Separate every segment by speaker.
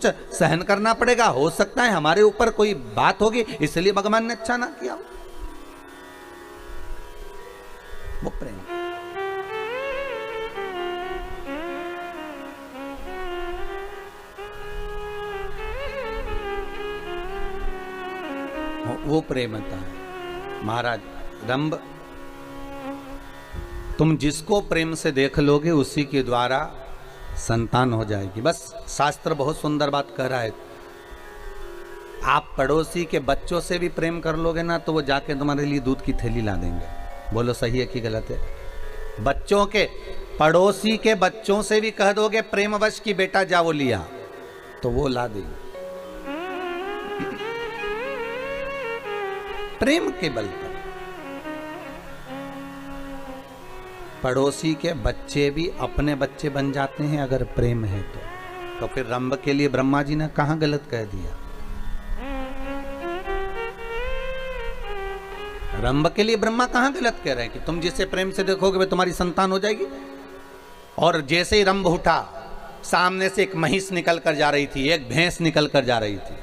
Speaker 1: कुछ सहन करना पड़ेगा, हो सकता है हमारे ऊपर कोई बात होगी इसलिए भगवान ने अच्छा ना किया। वो प्रेम। वो प्रेमता है। महाराज रंभ, तुम जिसको प्रेम से देख लोगे उसी के द्वारा संतान हो जाएगी। बस शास्त्र बहुत सुंदर बात कह रहा है, आप पड़ोसी के बच्चों से भी प्रेम कर लोगे ना तो वो जाके तुम्हारे लिए दूध की थैली ला देंगे। बोलो सही है कि गलत है? बच्चों के, पड़ोसी के बच्चों से भी कह दोगे प्रेमवश की बेटा जा वो लिया, तो वो ला देंगे। प्रेम के बल पर पड़ोसी के बच्चे भी अपने बच्चे बन जाते हैं अगर प्रेम है तो फिर रंभ के लिए ब्रह्मा जी ने कहां गलत कह दिया? रंभ के लिए ब्रह्मा कहां गलत कह रहे हैं कि तुम जिसे प्रेम से देखोगे वे तुम्हारी संतान हो जाएगी। और जैसे ही रंभ उठा, सामने से एक महिष निकल कर जा रही थी, एक भैंस निकल कर जा रही थी,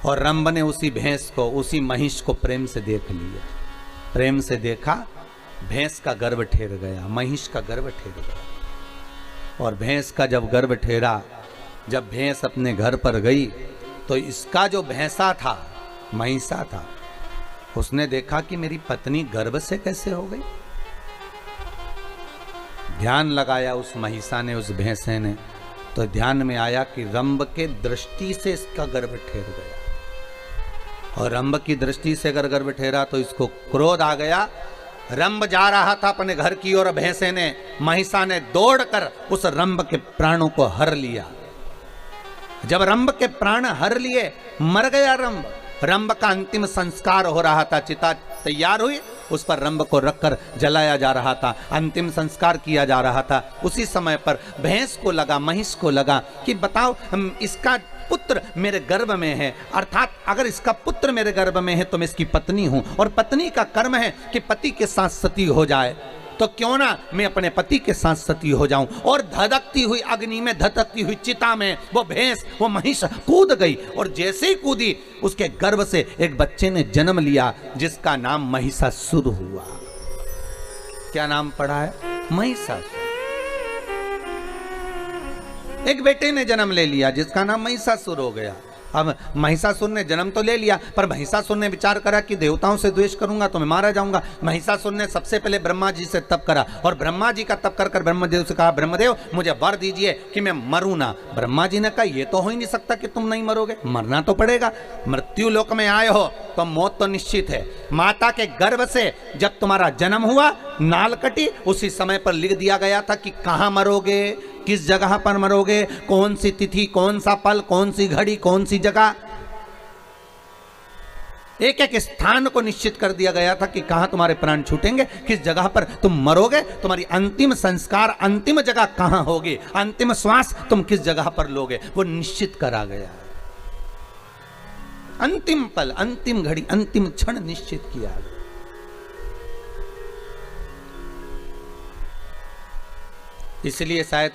Speaker 1: और रंभ ने उसी भैंस को, उसी महिष को प्रेम से देख लिया। प्रेम से देखा, भैंस का गर्भ ठेर गया, महिष का गर्भ ठेर गया। और भैंस का जब गर्भ ठेरा, जब भैंस अपने घर पर गई तो इसका जो भैंसा था, महिषा था, उसने देखा कि मेरी पत्नी गर्भ से कैसे हो गई। ध्यान लगाया उस महिषा ने, उस भैंसे ने, तो ध्यान में आया कि रंभ के दृष्टि से इसका गर्भ ठेर गया। और रंभ की दृष्टि से अगर गर्भ ठेरा तो इसको क्रोध आ गया। रंभ जा रहा था अपने घर की ओर, भैंसे ने, महिषा ने दौड़कर उस रंभ के प्राणों को हर लिया। जब रंभ के प्राण हर लिए, मर गया रंभ। रंभ का अंतिम संस्कार हो रहा था, चिता तैयार हुई, उस पर रंभ को रखकर जलाया जा रहा था, अंतिम संस्कार किया जा रहा था। उसी समय पर भैंस को लगा, महिष को लगा कि बताओ इसका पुत्र मेरे गर्भ में है, अर्थात अगर इसका पुत्र मेरे गर्भ में है तो मैं इसकी पत्नी हूं, और पत्नी का कर्म है कि पति के साथ सती हो जाए, तो क्यों ना मैं अपने पति के साथ सती हो जाऊं। और धधकती हुई अग्नि में, धधकती हुई चिता में वो भैंस, वो महिष कूद गई, और जैसे ही कूदी उसके गर्भ से एक बच्चे ने जन्म लिया जिसका नाम महिषासुर हुआ। क्या नाम पड़ा है? महिषासुर। एक बेटे ने जन्म ले लिया जिसका नाम महिषासुर हो गया। अब महिषासुर ने जन्म तो ले लिया, पर महिषासुर ने विचार करा कि देवताओं से द्वेष करूंगा तो मैं मारा जाऊंगा। महिषासुर ने सबसे पहले ब्रह्मा जी से तप करा, और ब्रह्मा जी का तप कर कर ब्रह्मदेव से कहा, ब्रह्मदेव मुझे वर दीजिए कि मैं मरूं ना। ब्रह्मा जी ने कहा ये तो हो ही नहीं सकता कि तुम नहीं मरोगे, मरना तो पड़ेगा। मृत्यु लोक में आए हो तो मौत तो निश्चित है। माता के गर्भ से जब तुम्हारा जन्म हुआ, नाल कटी, उसी समय पर लिख दिया गया था कि कहां मरोगे, किस जगह पर मरोगे, कौन सी तिथि, कौन सा पल, कौन सी घड़ी, कौन सी जगह, एक एक स्थान को निश्चित कर दिया गया था कि कहां तुम्हारे प्राण छूटेंगे, किस जगह पर तुम मरोगे, तुम्हारी अंतिम संस्कार, अंतिम जगह कहां होगी, अंतिम श्वास तुम किस जगह पर लोगे, वो निश्चित करा गया। अंतिम पल, अंतिम घड़ी, अंतिम क्षण निश्चित किया गया। इसलिए शायद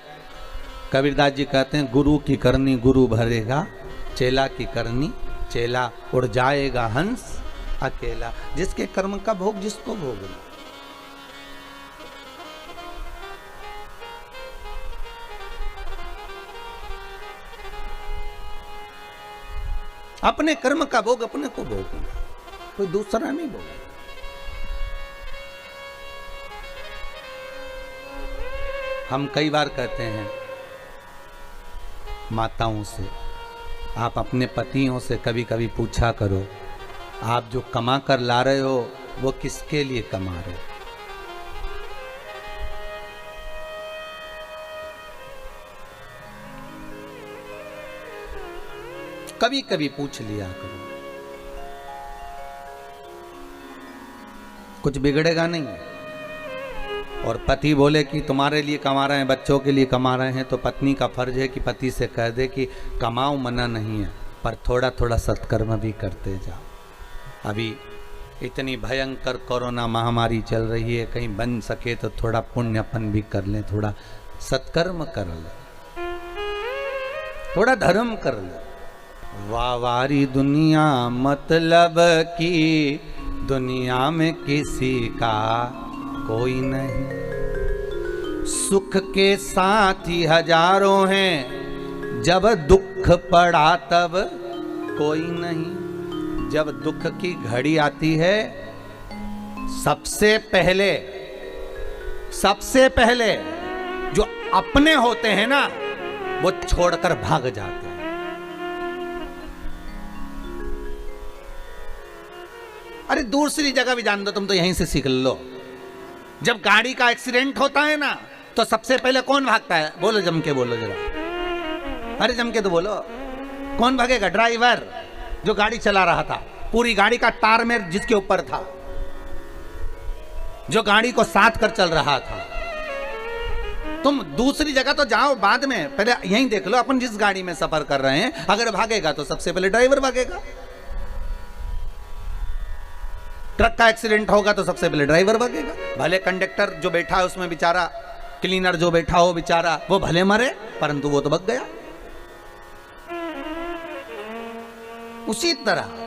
Speaker 1: कबीरदास जी कहते हैं, गुरु की करनी गुरु भरेगा, चेला की करनी चेला उड़ जाएगा हंस अकेला। जिसके कर्म का भोग जिसको भोगना। अपने कर्म का भोग अपने को भोगना, कोई दूसरा नहीं भोगना। हम कई बार कहते हैं माताओं से, आप अपने पतियों से कभी कभी पूछा करो, आप जो कमा कर ला रहे हो वो किसके लिए कमा रहे हो? कभी कभी पूछ लिया करो, कुछ बिगड़ेगा नहीं। और पति बोले कि तुम्हारे लिए कमा रहे हैं, बच्चों के लिए कमा रहे हैं, तो पत्नी का फर्ज है कि पति से कह दे कि कमाओ, मना नहीं है, पर थोड़ा थोड़ा सत्कर्म भी करते जाओ। अभी इतनी भयंकर कोरोना महामारी चल रही है, कहीं बन सके तो थोड़ा पुण्यपन भी कर लें, थोड़ा सत्कर्म कर लें। थोड़ा धर्म कर लो। वावारी दुनिया मतलब की दुनिया में किसी का कोई नहीं। सुख के साथी हजारों हैं, जब दुख पड़ा तब कोई नहीं। जब दुख की घड़ी आती है, सबसे पहले जो अपने होते हैं ना, वो छोड़कर भाग जाते हैं। अरे दूसरी जगह भी जान दो, तुम तो यहीं से सीख लो। जब गाड़ी का एक्सीडेंट होता है ना, तो सबसे पहले कौन भागता है? बोलो, जम के बोलो जरा। अरे जम के तो बोलो, कौन भागेगा? ड्राइवर जो गाड़ी चला रहा था, पूरी गाड़ी का टार में जिसके ऊपर था, जो गाड़ी को साथ कर चल रहा था। तुम दूसरी जगह तो जाओ बाद में, पहले यहीं देख लो अपन जिस गाड़ी में सफर कर रहे हैं। अगर भागेगा तो सबसे पहले ड्राइवर भागेगा। ट्रक का एक्सीडेंट होगा तो सबसे पहले ड्राइवर भागेगा। भले कंडक्टर जो बैठा है उसमें बेचारा, क्लीनर जो बैठा हो बेचारा, वो भले मरे, परंतु वो तो बच गया। उसी तरह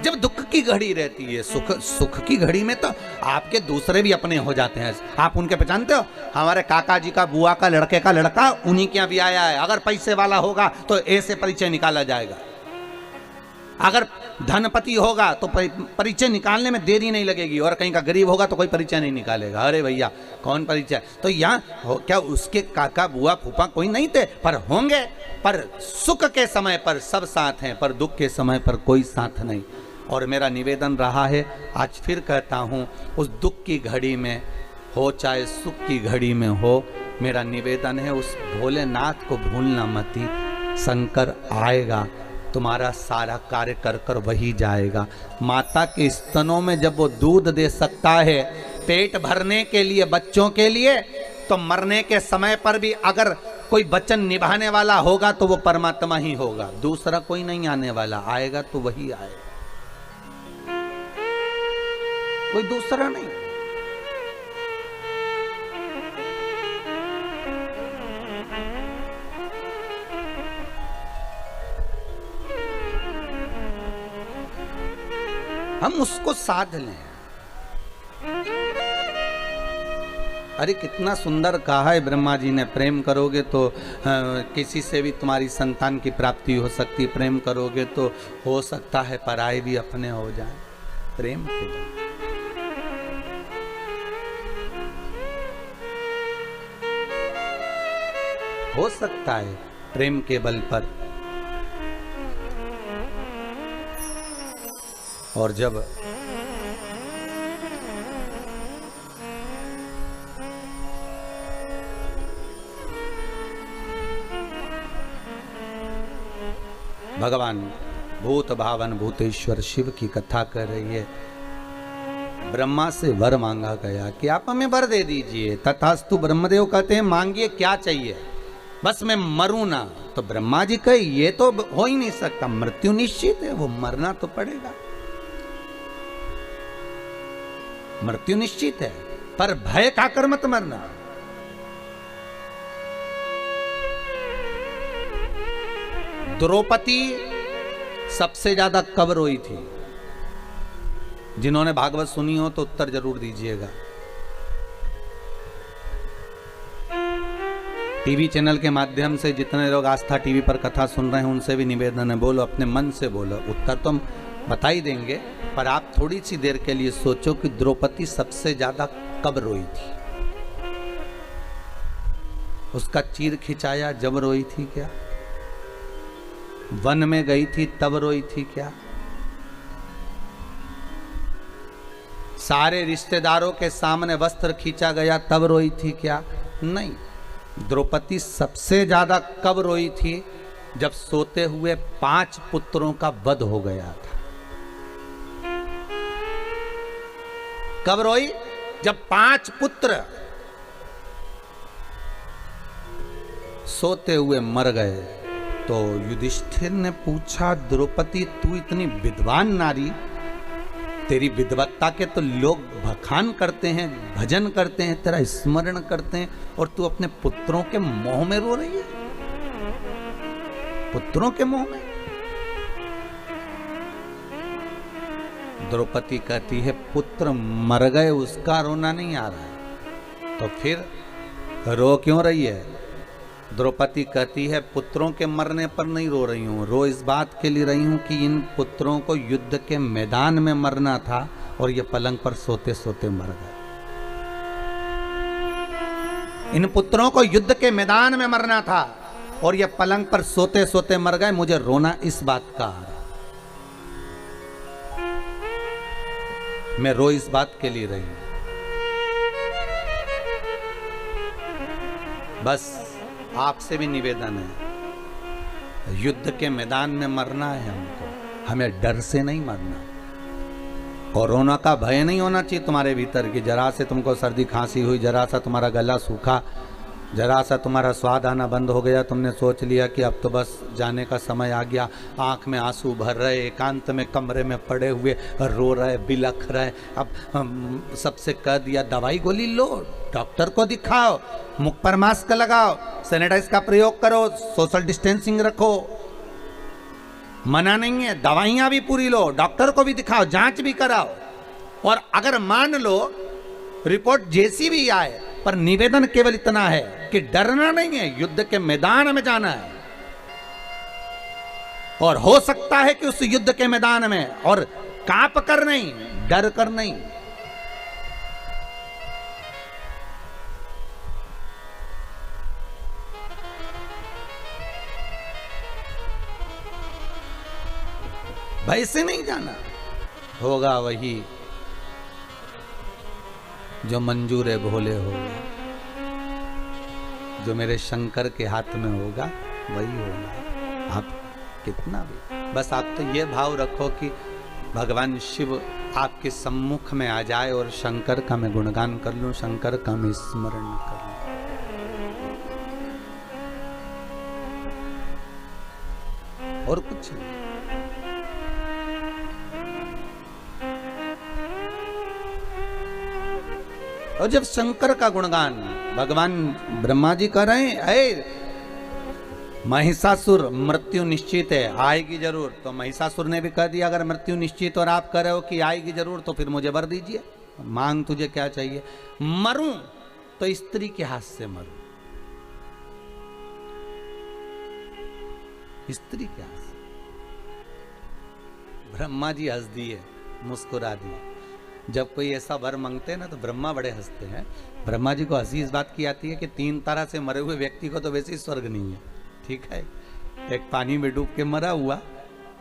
Speaker 1: जब दुख की घड़ी रहती है, सुख की घड़ी में तो आपके दूसरे भी अपने हो जाते हैं। आप उनके पहचानते हो? हमारे काका जी का बुआ का लड़के का लड़का उन्हीं के यहाँ भी आया है। अगर पैसे वाला होगा तो ऐसे परिचय निकाला जाएगा। अगर धनपति होगा तो परिचय निकालने में देरी नहीं लगेगी, और कहीं का गरीब होगा तो कोई परिचय नहीं निकालेगा। अरे भैया कौन परिचय? तो यहाँ क्या उसके काका बुआ फूफा कोई नहीं थे? पर होंगे। पर सुख के समय पर सब साथ हैं, पर दुख के समय पर कोई साथ नहीं। और मेरा निवेदन रहा है, आज फिर कहता हूँ, उस दुख की घड़ी में हो चाहे सुख की घड़ी में हो, मेरा निवेदन है उस भोलेनाथ को भूलना मती। शंकर आएगा, तुम्हारा सारा कार्य कर कर वही जाएगा। माता के स्तनों में जब वो दूध दे सकता है पेट भरने के लिए, बच्चों के लिए, तो मरने के समय पर भी अगर कोई वचन निभाने वाला होगा तो वो परमात्मा ही होगा, दूसरा कोई नहीं आने वाला। आएगा तो वही आएगा, कोई दूसरा नहीं। हम उसको साध लें। अरे कितना सुंदर कहा है ब्रह्मा जी ने, प्रेम करोगे तो किसी से भी तुम्हारी संतान की प्राप्ति हो सकती, प्रेम करोगे तो हो सकता है पराये भी अपने हो जाए। प्रेम के बल हो सकता है, प्रेम के बल पर। और जब भगवान भूत भावन भूतेश्वर शिव की कथा कर रही है, ब्रह्मा से वर मांगा गया कि आप हमें वर दे दीजिए। तथास्तु ब्रह्मदेव कहते हैं मांगिए क्या चाहिए, बस मैं मरूं ना। तो ब्रह्मा जी कहे ये तो हो ही नहीं सकता, मृत्यु निश्चित है, वो मरना तो पड़ेगा, मृत्यु निश्चित है, पर भय खाकर मत मरना। द्रौपदी सबसे ज्यादा कब रोई थी? जिन्होंने भागवत सुनी हो तो उत्तर जरूर दीजिएगा। टीवी चैनल के माध्यम से जितने लोग आस्था टीवी पर कथा सुन रहे हैं उनसे भी निवेदन है, बोलो, अपने मन से बोलो। उत्तर तो हम बता ही देंगे, पर आप थोड़ी सी देर के लिए सोचो कि द्रौपदी सबसे ज्यादा कब रोई थी? उसका चीर खिंचाया जब रोई थी क्या? वन में गई थी तब रोई थी क्या? सारे रिश्तेदारों के सामने वस्त्र खींचा गया तब रोई थी क्या? नहीं। द्रौपदी सबसे ज्यादा कब रोई थी? जब सोते हुए 5 पुत्रों का वध हो गया था। कब रोई? जब 5 पुत्र सोते हुए मर गए। तो युधिष्ठिर ने पूछा, द्रौपदी तू इतनी विद्वान नारी, तेरी विद्वत्ता के तो लोग बखान करते हैं, भजन करते हैं, तेरा स्मरण करते हैं, और तू अपने पुत्रों के मोह में रो रही है? पुत्रों के मुंह में। द्रौपदी कहती है पुत्र मर गए उसका रोना नहीं आ रहा है, तो फिर रो क्यों रही है? द्रौपदी कहती है पुत्रों के मरने पर नहीं रो रही हूं, रो इस बात के लिए रही हूं कि इन पुत्रों को युद्ध के मैदान में मरना था और ये पलंग पर सोते सोते मर गए। इन पुत्रों को युद्ध के मैदान में मरना था और ये पलंग पर सोते सोते मर गए, मुझे रोना इस बात का आ रहा, मैं रो इस बात के लिए रही हूं। बस आपसे भी निवेदन है, युद्ध के मैदान में मरना है हमको, हमें डर से नहीं मरना। कोरोना का भय नहीं होना चाहिए तुम्हारे भीतर कि जरा से तुमको सर्दी खांसी हुई, जरा सा तुम्हारा गला सूखा, जरा सा तुम्हारा स्वाद आना बंद हो गया, तुमने सोच लिया कि अब तो बस जाने का समय आ गया, आंख में आंसू भर रहे, एकांत में कमरे में पड़े हुए रो रहे, बिलख रहे। अब सबसे कह दिया दवाई गोली लो, डॉक्टर को दिखाओ, मुख पर मास्क लगाओ, सैनिटाइज का प्रयोग करो, सोशल डिस्टेंसिंग रखो, मना नहीं है, दवाइयां भी पूरी लो, डॉक्टर को भी दिखाओ, जांच भी कराओ, और अगर मान लो रिपोर्ट जैसी भी आए, पर निवेदन केवल इतना है कि डरना नहीं है, युद्ध के मैदान में जाना है। और हो सकता है कि उस युद्ध के मैदान में, और कांप कर नहीं, डर कर नहीं, भय से नहीं जाना। होगा वही जो मंजूर है भोले होगा, जो मेरे शंकर के हाथ में होगा वही होगा। आप कितना भी, बस आप तो ये भाव रखो कि भगवान शिव आपके सम्मुख में आ जाए और शंकर का मैं गुणगान कर लूं, शंकर का मैं स्मरण कर लूं। और कुछ नहीं। और जब शंकर का गुणगान भगवान ब्रह्मा जी कर रहे हैं, अरे महिषासुर मृत्यु निश्चित है, आएगी जरूर, तो महिषासुर ने भी कह दिया अगर मृत्यु निश्चित और आप कह रहे हो कि आएगी जरूर, तो फिर मुझे वर दीजिए, मांग तुझे क्या चाहिए? मरूं तो स्त्री के हाथ से मरूं, स्त्री के हाथ से। ब्रह्मा जी हंस दिए, मुस्कुरा दिए। जब कोई ऐसा वर मांगते हैं ना तो ब्रह्मा बड़े हंसते हैं। ब्रह्मा जी को हंसी इस बात की आती है कि 3 तरह से मरे हुए व्यक्ति को तो वैसे ही स्वर्ग नहीं है, ठीक है। एक पानी में डूब के मरा हुआ,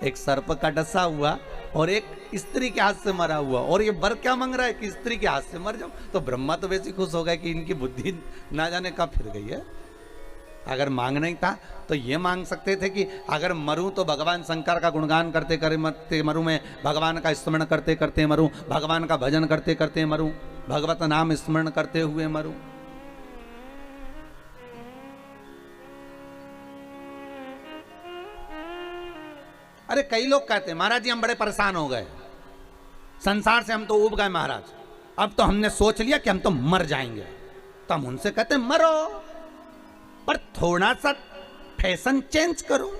Speaker 1: एक सर्प का डसा हुआ, और एक स्त्री के हाथ से मरा हुआ। और ये वर क्या मांग रहा है कि स्त्री के हाथ से मर जाओ। तो ब्रह्मा तो वैसे ही खुश हो गए कि इनकी बुद्धि ना जाने कब फिर गई है। अगर मांगना ही था तो ये मांग सकते थे कि अगर मरूं तो भगवान शंकर का गुणगान करते करते मरूं, मैं भगवान का स्मरण करते करते मरूं, भगवान का भजन करते करते मरूं, भगवत नाम स्मरण करते हुए मरूं। अरे कई लोग कहते हैं महाराज जी हम बड़े परेशान हो गए, संसार से हम तो उब गए महाराज, अब तो हमने सोच लिया कि हम तो मर जाएंगे। तो हम उनसे कहते हैं मरो, पर थोड़ा सा फैशन चेंज करो।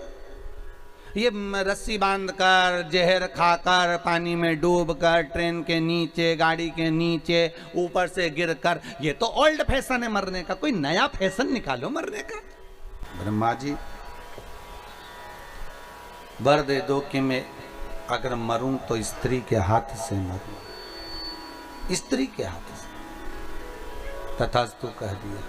Speaker 1: ये रस्सी बांधकर, जहर खाकर, पानी में डूबकर, ट्रेन के नीचे, गाड़ी के नीचे, ऊपर से गिरकर, ये तो ओल्ड फैशन है मरने का। कोई नया फैशन निकालो मरने का। ब्रह्मा जी वर दे दो कि मैं अगर मरूं तो स्त्री के हाथ से मरूं, स्त्री के हाथ से। तथास्तु कह दिया।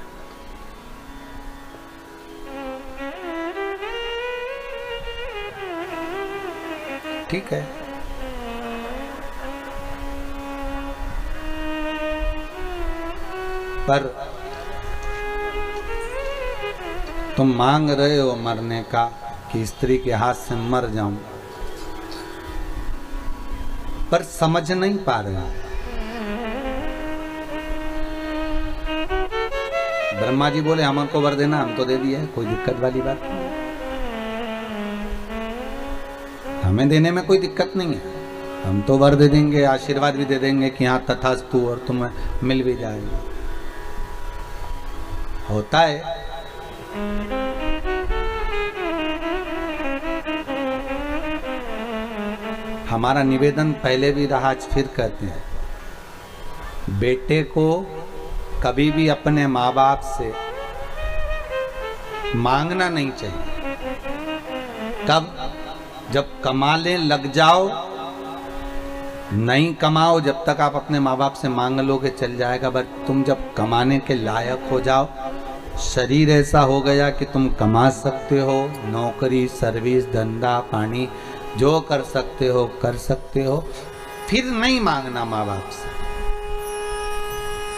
Speaker 1: ठीक है, पर तुम मांग रहे हो मरने का कि स्त्री के हाथ से मर जाऊं, पर समझ नहीं पा रहे। ब्रह्मा जी बोले हमको वर देना, हम तो दे दिए, कोई दिक्कत वाली बात नहीं, हमें देने में कोई दिक्कत नहीं है, हम तो वर दे देंगे, आशीर्वाद भी दे देंगे कि हाँ तथास्तु, और तुम्हें मिल भी जाएगा। होता है हमारा निवेदन पहले भी रहा, आज फिर कहते हैं, बेटे को कभी भी अपने माँ बाप से मांगना नहीं चाहिए। कब? जब कमाने लग जाओ, नहीं कमाओ जब तक आप अपने माँ बाप से मांग लोगे चल जाएगा, बट तुम जब कमाने के लायक हो जाओ, शरीर ऐसा हो गया कि तुम कमा सकते हो, नौकरी, सर्विस, धंधा पानी जो कर सकते हो कर सकते हो, फिर नहीं मांगना माँ बाप से।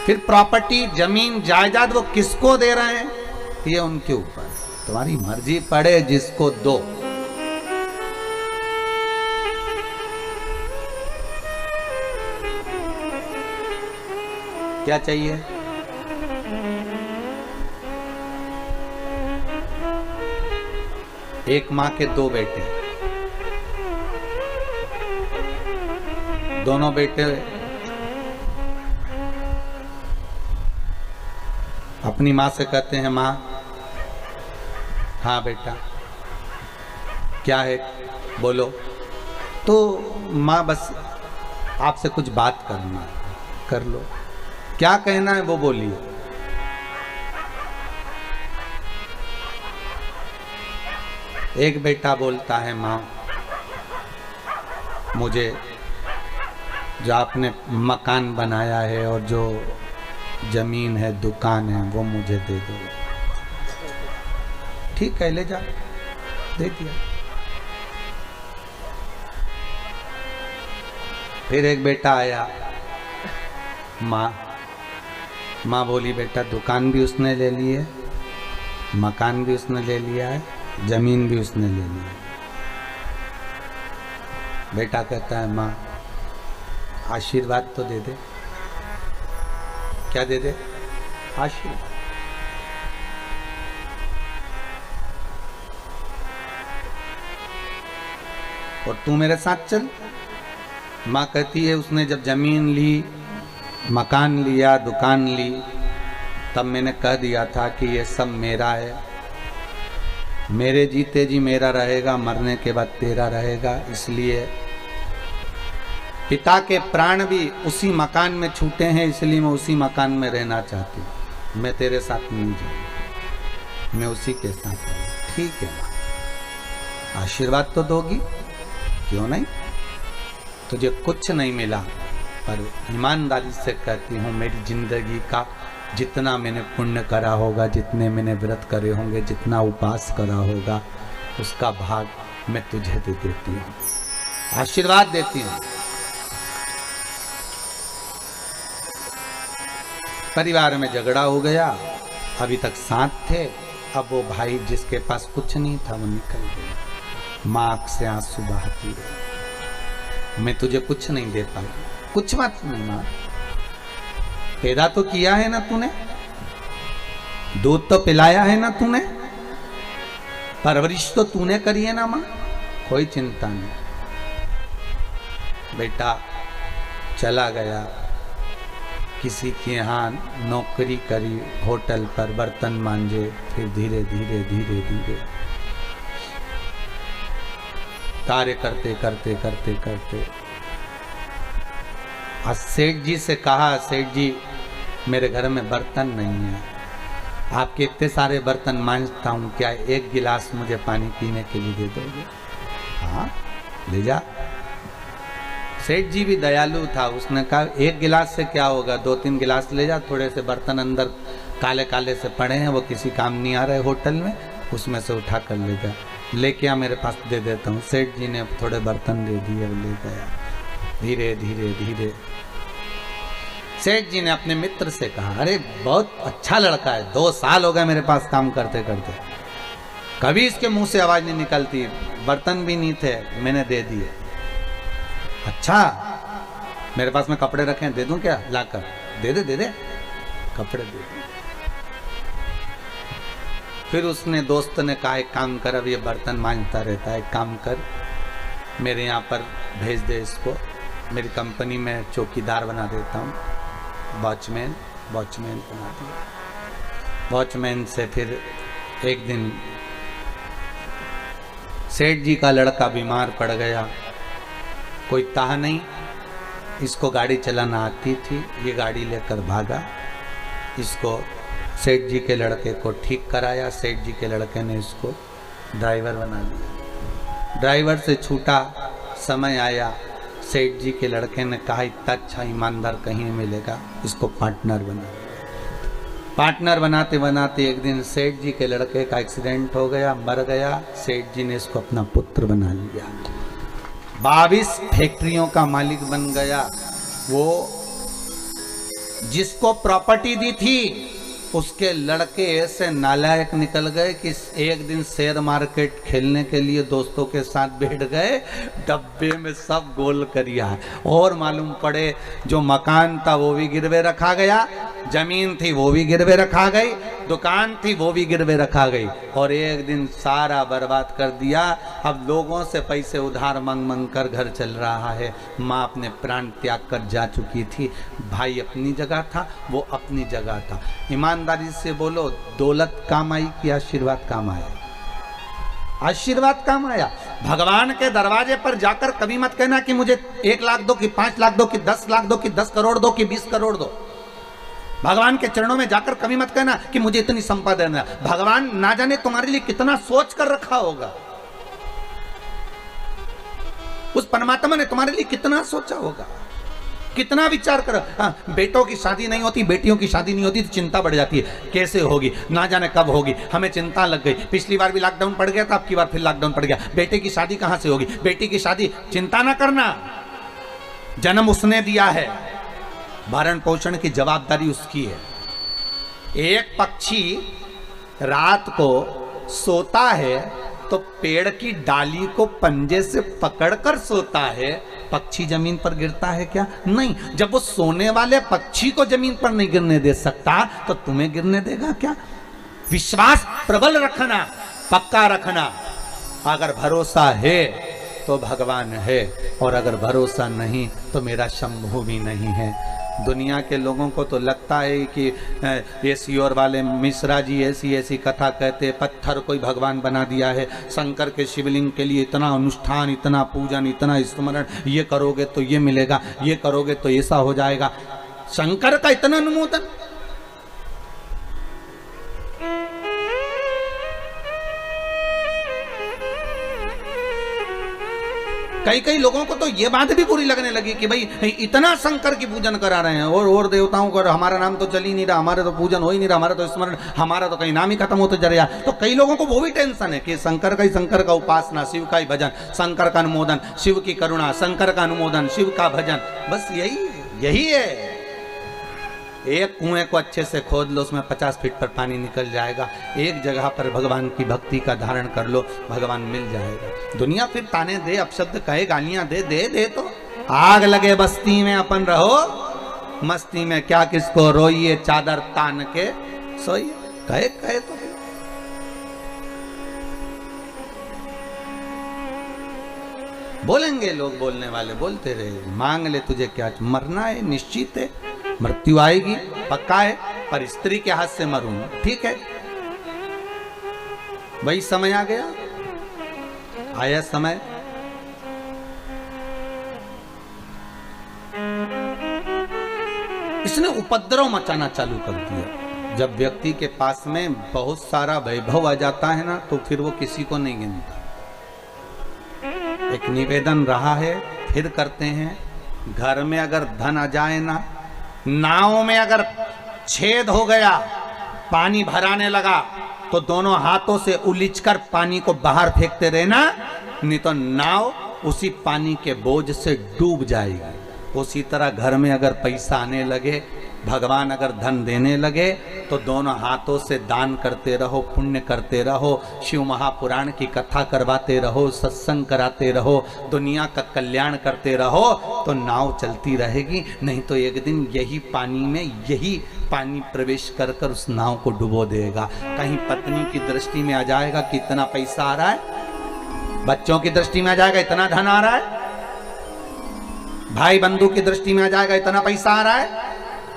Speaker 1: फिर प्रॉपर्टी, जमीन, जायदाद वो किसको दे रहे हैं ये उनके ऊपर, तुम्हारी मर्जी, पड़े जिसको दो। क्या चाहिए? एक मां के दो बेटे, दोनों बेटे अपनी मां से कहते हैं, मां, हाँ बेटा क्या है, बोलो। तो मां बस आपसे कुछ बात करना है, कर लो, क्या कहना है वो बोलिए। एक बेटा बोलता है, मां मुझे जो आपने मकान बनाया है और जो जमीन है, दुकान है, वो मुझे दे दो। ठीक है, ले जा, दे दिया। फिर एक बेटा आया, माँ बोली, बेटा दुकान भी उसने ले ली है, मकान भी उसने ले लिया है, जमीन भी उसने ले ली है। बेटा कहता है, माँ आशीर्वाद तो दे दे। क्या दे दे? आशीर्वाद। और तू मेरे साथ चल। माँ कहती है, उसने जब जमीन ली, मकान लिया, दुकान ली, तब मैंने कह दिया था कि ये सब मेरा है, मेरे जीते जी मेरा रहेगा, मरने के बाद तेरा रहेगा। इसलिए पिता के प्राण भी उसी मकान में छूटे हैं, इसलिए मैं उसी मकान में रहना चाहती हूँ। मैं तेरे साथ नहीं जाऊँगी, मैं उसी के साथ रहूँ। ठीक है माँ, आशीर्वाद तो दोगी, क्यों नहीं। तुझे कुछ नहीं मिला, पर ईमानदारी से कहती हूँ, मेरी जिंदगी का जितना मैंने पुण्य करा होगा, जितने मैंने व्रत करे होंगे, जितना उपास करा होगा, उसका भाग मैं तुझे दे देती हूँ, आशीर्वाद देती हूँ। परिवार में झगड़ा हो गया, अभी तक साथ थे, अब वो भाई जिसके पास कुछ नहीं था वो निकल गया। माँ आँख से आंसू बहाती रही, मैं तुझे कुछ नहीं दे पाई। कुछ मत नहीं माँ, पैदा तो किया है ना तूने, दूध तो पिलाया है ना तूने, परवरिश तो तूने करी है ना माँ, कोई चिंता नहीं। बेटा चला गया, किसी के यहाँ नौकरी करी, होटल पर बर्तन मांजे, फिर धीरे धीरे धीरे धीरे कार्य करते करते करते करते आज सेठ जी से कहा, सेठ जी मेरे घर में बर्तन नहीं है, आपके इतने सारे बर्तन मांजता हूँ, क्या एक गिलास मुझे पानी पीने के लिए दे दोगे? हाँ ले जा। सेठ जी भी दयालु था, उसने कहा एक गिलास से क्या होगा, 2-3 गिलास ले जा, थोड़े से बर्तन अंदर काले काले से पड़े हैं, वो किसी काम नहीं आ रहे होटल में, उसमें से उठा कर ले जा, लेके आ मेरे पास, दे देता हूँ। सेठ जी ने थोड़े बर्तन दे दिए, वो ले गया। धीरे धीरे धीरे सेठ जी ने अपने मित्र से कहा, अरे बहुत अच्छा लड़का है, 2 साल हो गए मेरे पास काम करते करते, कभी इसके मुंह से आवाज नहीं निकलती, बर्तन भी नहीं थे, मैंने दे दिए। अच्छा मेरे पास में कपड़े रखे हैं, दे दूं क्या लाकर? दे दे दे दे, कपड़े दे दे। फिर उसने दोस्त ने कहा, एक काम कर, अब ये बर्तन मांजता रहता है, एक काम कर मेरे यहाँ पर भेज दे इसको, मेरी कंपनी में चौकीदार बना देता हूँ, वॉचमैन बना दिया। वॉचमैन से फिर एक दिन सेठ जी का लड़का बीमार पड़ गया, कोई ताह नहीं, इसको गाड़ी चलाना आती थी, ये गाड़ी लेकर भागा, इसको सेठ जी के लड़के को ठीक कराया, सेठ जी के लड़के ने इसको ड्राइवर बना लिया। ड्राइवर से छूटा, समय आया, सेठ जी के लड़के ने कहा इतना अच्छा ईमानदार कहीं मिलेगा, इसको पार्टनर बना। पार्टनर बनाते बनाते एक दिन सेठ जी के लड़के का एक्सीडेंट हो गया, मर गया। सेठ जी ने इसको अपना पुत्र बना लिया, 22 फैक्ट्रियों का मालिक बन गया। वो जिसको प्रॉपर्टी दी थी उसके लड़के ऐसे नालायक निकल गए कि एक दिन शेयर मार्केट खेलने के लिए दोस्तों के साथ बैठ गए, डब्बे में सब गोल करिया और मालूम पड़े जो मकान था वो भी गिरवे रखा गया, जमीन थी वो भी गिरवे रखा गई, दुकान थी वो भी गिरवे रखा गई और एक दिन सारा बर्बाद कर दिया। अब लोगों से पैसे उधार मांग मांग कर घर चल रहा है। माँ अपने प्राण त्याग कर जा चुकी थी, भाई अपनी जगह था, वो अपनी जगह था। ईमानदारी से बोलो, दौलत काम आई कि आशीर्वाद काम आया? आशीर्वाद काम आया। भगवान के दरवाजे पर जाकर कभी मत कहना कि मुझे 1 लाख दो, कि 5 लाख दो, कि 10 लाख दो, कि 10 करोड़ दो, कि 20 करोड़ दो। भगवान के चरणों में जाकर कभी मत कहना कि मुझे इतनी संपदा देना। भगवान ना जाने तुम्हारे लिए कितना सोच कर रखा होगा, उस परमात्मा ने तुम्हारे लिए कितना सोचा होगा, कितना विचार करो। हाँ, बेटों की शादी नहीं होती, बेटियों की शादी नहीं होती तो चिंता बढ़ जाती है, कैसे होगी, ना जाने कब होगी, हमें चिंता लग गई। पिछली बार भी लॉकडाउन पड़ गया था, अब की बार फिर लॉकडाउन पड़ गया, बेटे की शादी कहां से होगी, बेटी की शादी। चिंता ना करना, जन्म उसने दिया है, भरण पोषण की जवाबदारी उसकी है। एक पक्षी रात को सोता है तो पेड़ की डाली को पंजे से पकड़कर सोता है, पक्षी जमीन पर गिरता है क्या? नहीं। जब वो सोने वाले पक्षी को जमीन पर नहीं गिरने दे सकता तो तुम्हें गिरने देगा क्या? विश्वास प्रबल रखना, पक्का रखना। अगर भरोसा है तो भगवान है, और अगर भरोसा नहीं तो मेरा शंभू भी नहीं है। दुनिया के लोगों को तो लगता है कि ये सियोर वाले मिश्रा जी ऐसी ऐसी कथा कहते, पत्थर कोई भगवान बना दिया है, शंकर के शिवलिंग के लिए इतना अनुष्ठान, इतना पूजन, इतना स्मरण, ये करोगे तो ये मिलेगा, ये करोगे तो ऐसा हो जाएगा। शंकर का इतना अनुमोदन। कई कई लोगों को तो ये बात भी बुरी लगने लगी कि भाई इतना शंकर की पूजन करा रहे हैं और देवताओं को, हमारा नाम तो चल ही नहीं रहा, हमारे तो पूजन हो ही नहीं रहा, हमारा तो स्मरण, हमारा तो कहीं नाम ही खत्म होते जा रहा। तो कई लोगों को वो भी टेंशन है कि शंकर का उपासना, शिव का ही भजन, शंकर का अनुमोदन, शिव की करुणा, शंकर का अनुमोदन, शिव का भजन, बस यही है। एक कुएं को अच्छे से खोद लो, उसमें 50 फीट पर पानी निकल जाएगा। एक जगह पर भगवान की भक्ति का धारण कर लो, भगवान मिल जाएगा। दुनिया फिर ताने दे, अपशब्द कहे, गालियां दे तो आग लगे बस्ती में, अपन रहो मस्ती में, क्या किसको रोइए चादर तान के सोइए, कहे तो। बोलेंगे लोग, बोलने वाले बोलते रहे, मांग ले तुझे क्या, मरना है निश्चित है, मृत्यु आएगी पक्का है, पर स्त्री के हाथ से मरूं, ठीक है। वही समय आ गया, आया समय। इसने उपद्रव मचाना चालू कर दिया। जब व्यक्ति के पास में बहुत सारा वैभव आ जाता है ना, तो फिर वो किसी को नहीं गिनता। एक निवेदन रहा है, फिर करते हैं, घर में अगर धन आ जाए ना, नाव में अगर छेद हो गया, पानी भराने लगा, तो दोनों हाथों से उलीचकर पानी को बाहर फेंकते रहना, नहीं तो नाव उसी पानी के बोझ से डूब जाएगी। उसी तरह घर में अगर पैसा आने लगे, भगवान अगर धन देने लगे, तो दोनों हाथों से दान करते रहो, पुण्य करते रहो, शिव महापुराण की कथा करवाते रहो, सत्संग कराते रहो, दुनिया का कल्याण करते रहो, तो नाव चलती रहेगी। नहीं तो एक दिन यही पानी प्रवेश कर कर उस नाव को डुबो देगा। कहीं पत्नी की दृष्टि में आ जाएगा कि इतना पैसा आ रहा है, बच्चों की दृष्टि में आ जाएगा इतना धन आ रहा है, भाई बंधु की दृष्टि में आ जाएगा इतना पैसा आ रहा है,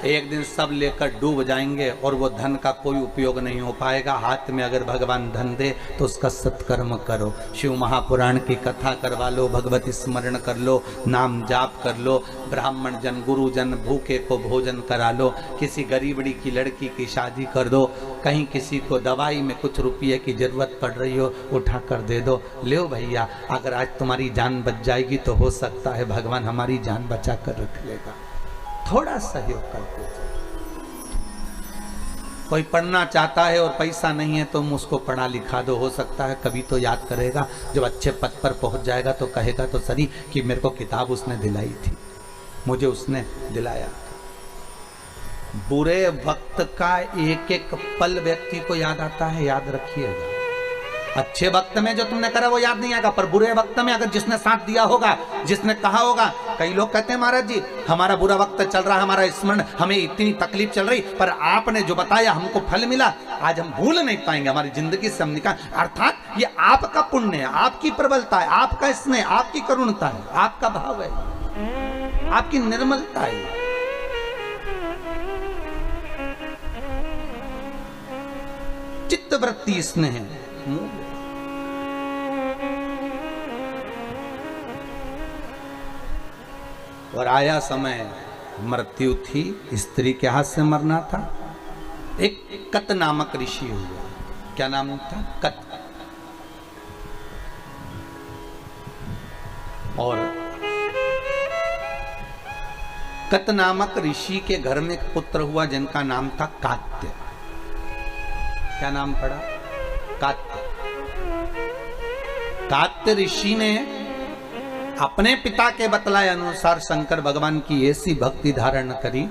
Speaker 1: एक दिन सब लेकर डूब जाएंगे और वो धन का कोई उपयोग नहीं हो पाएगा। हाथ में अगर भगवान धन दे तो उसका सत्कर्म करो, शिव महापुराण की कथा करवा लो, भगवती स्मरण कर लो, नाम जाप कर लो, ब्राह्मण जन गुरुजन भूखे को भोजन करा लो, किसी गरीबड़ी की लड़की की शादी कर दो, कहीं किसी को दवाई में कुछ रुपये की जरूरत पड़ रही हो उठा कर दे दो। ले भैया, अगर आज तुम्हारी जान बच जाएगी तो हो सकता है भगवान हमारी जान बचा कर रख लेगा। थोड़ा सहयोग करते जाओ। कोई पढ़ना चाहता है और पैसा नहीं है तो तुम उसको पढ़ा लिखा दो, हो सकता है कभी तो याद करेगा, जब अच्छे पद पर पहुंच जाएगा तो कहेगा तो सही कि मेरे को किताब उसने दिलाई थी, मुझे उसने दिलाया। बुरे वक्त का एक एक पल व्यक्ति को याद आता है, याद रखिएगा। अच्छे वक्त में जो तुमने करा वो याद नहीं आएगा, पर बुरे वक्त में अगर जिसने साथ दिया होगा, जिसने कहा होगा। कई लोग कहते हैं महाराज जी हमारा बुरा वक्त चल रहा है, हमारा स्मरण, हमें इतनी तकलीफ चल रही, पर आपने जो बताया हमको फल मिला, आज हम भूल नहीं पाएंगे, हमारी जिंदगी से हम निकाल। अर्थात ये आपका पुण्य है, आपकी प्रबलता है, आपका स्नेह, आपकी करुणता है, आपका भाव है, आपकी निर्मलता है। चित्त वृत्ति स्नेह मूल। और आया समय, मृत्यु थी, स्त्री के हाथ से मरना था। एक कत नामक ऋषि हुआ, क्या नाम था? कत। और कत नामक ऋषि के घर में एक पुत्र हुआ जिनका नाम था कात्य। क्या नाम पड़ा? कात्य। कात्य ऋषि ने अपने पिता के बतलाए अनुसार शंकर भगवान की ऐसी भक्ति धारण करी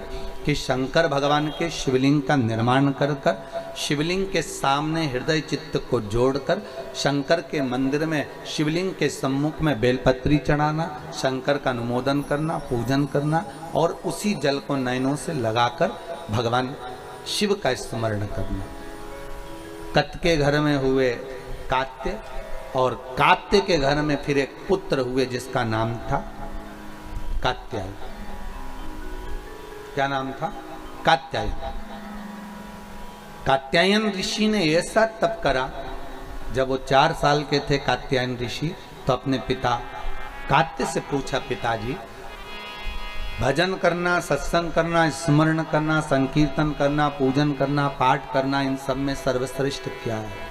Speaker 1: कि शंकर भगवान के शिवलिंग का निर्माण कर शिवलिंग के सामने हृदय चित्त को जोड़कर शंकर के मंदिर में शिवलिंग के सम्मुख में बेलपत्री चढ़ाना, शंकर का अनुमोदन करना, पूजन करना और उसी जल को नयनों से लगाकर भगवान शिव का स्मरण करना। कत के घर में हुए कात्य, और कात्य के घर में फिर एक पुत्र हुए जिसका नाम था कात्यायन। क्या नाम था? कात्यायन। कात्यायन ऋषि ने ऐसा तप करा, जब वो 4 साल के थे कात्यायन ऋषि, तो अपने पिता कात्य से पूछा, पिताजी भजन करना, सत्संग करना, स्मरण करना, संकीर्तन करना, पूजन करना, पाठ करना, इन सब में सर्वश्रेष्ठ क्या है?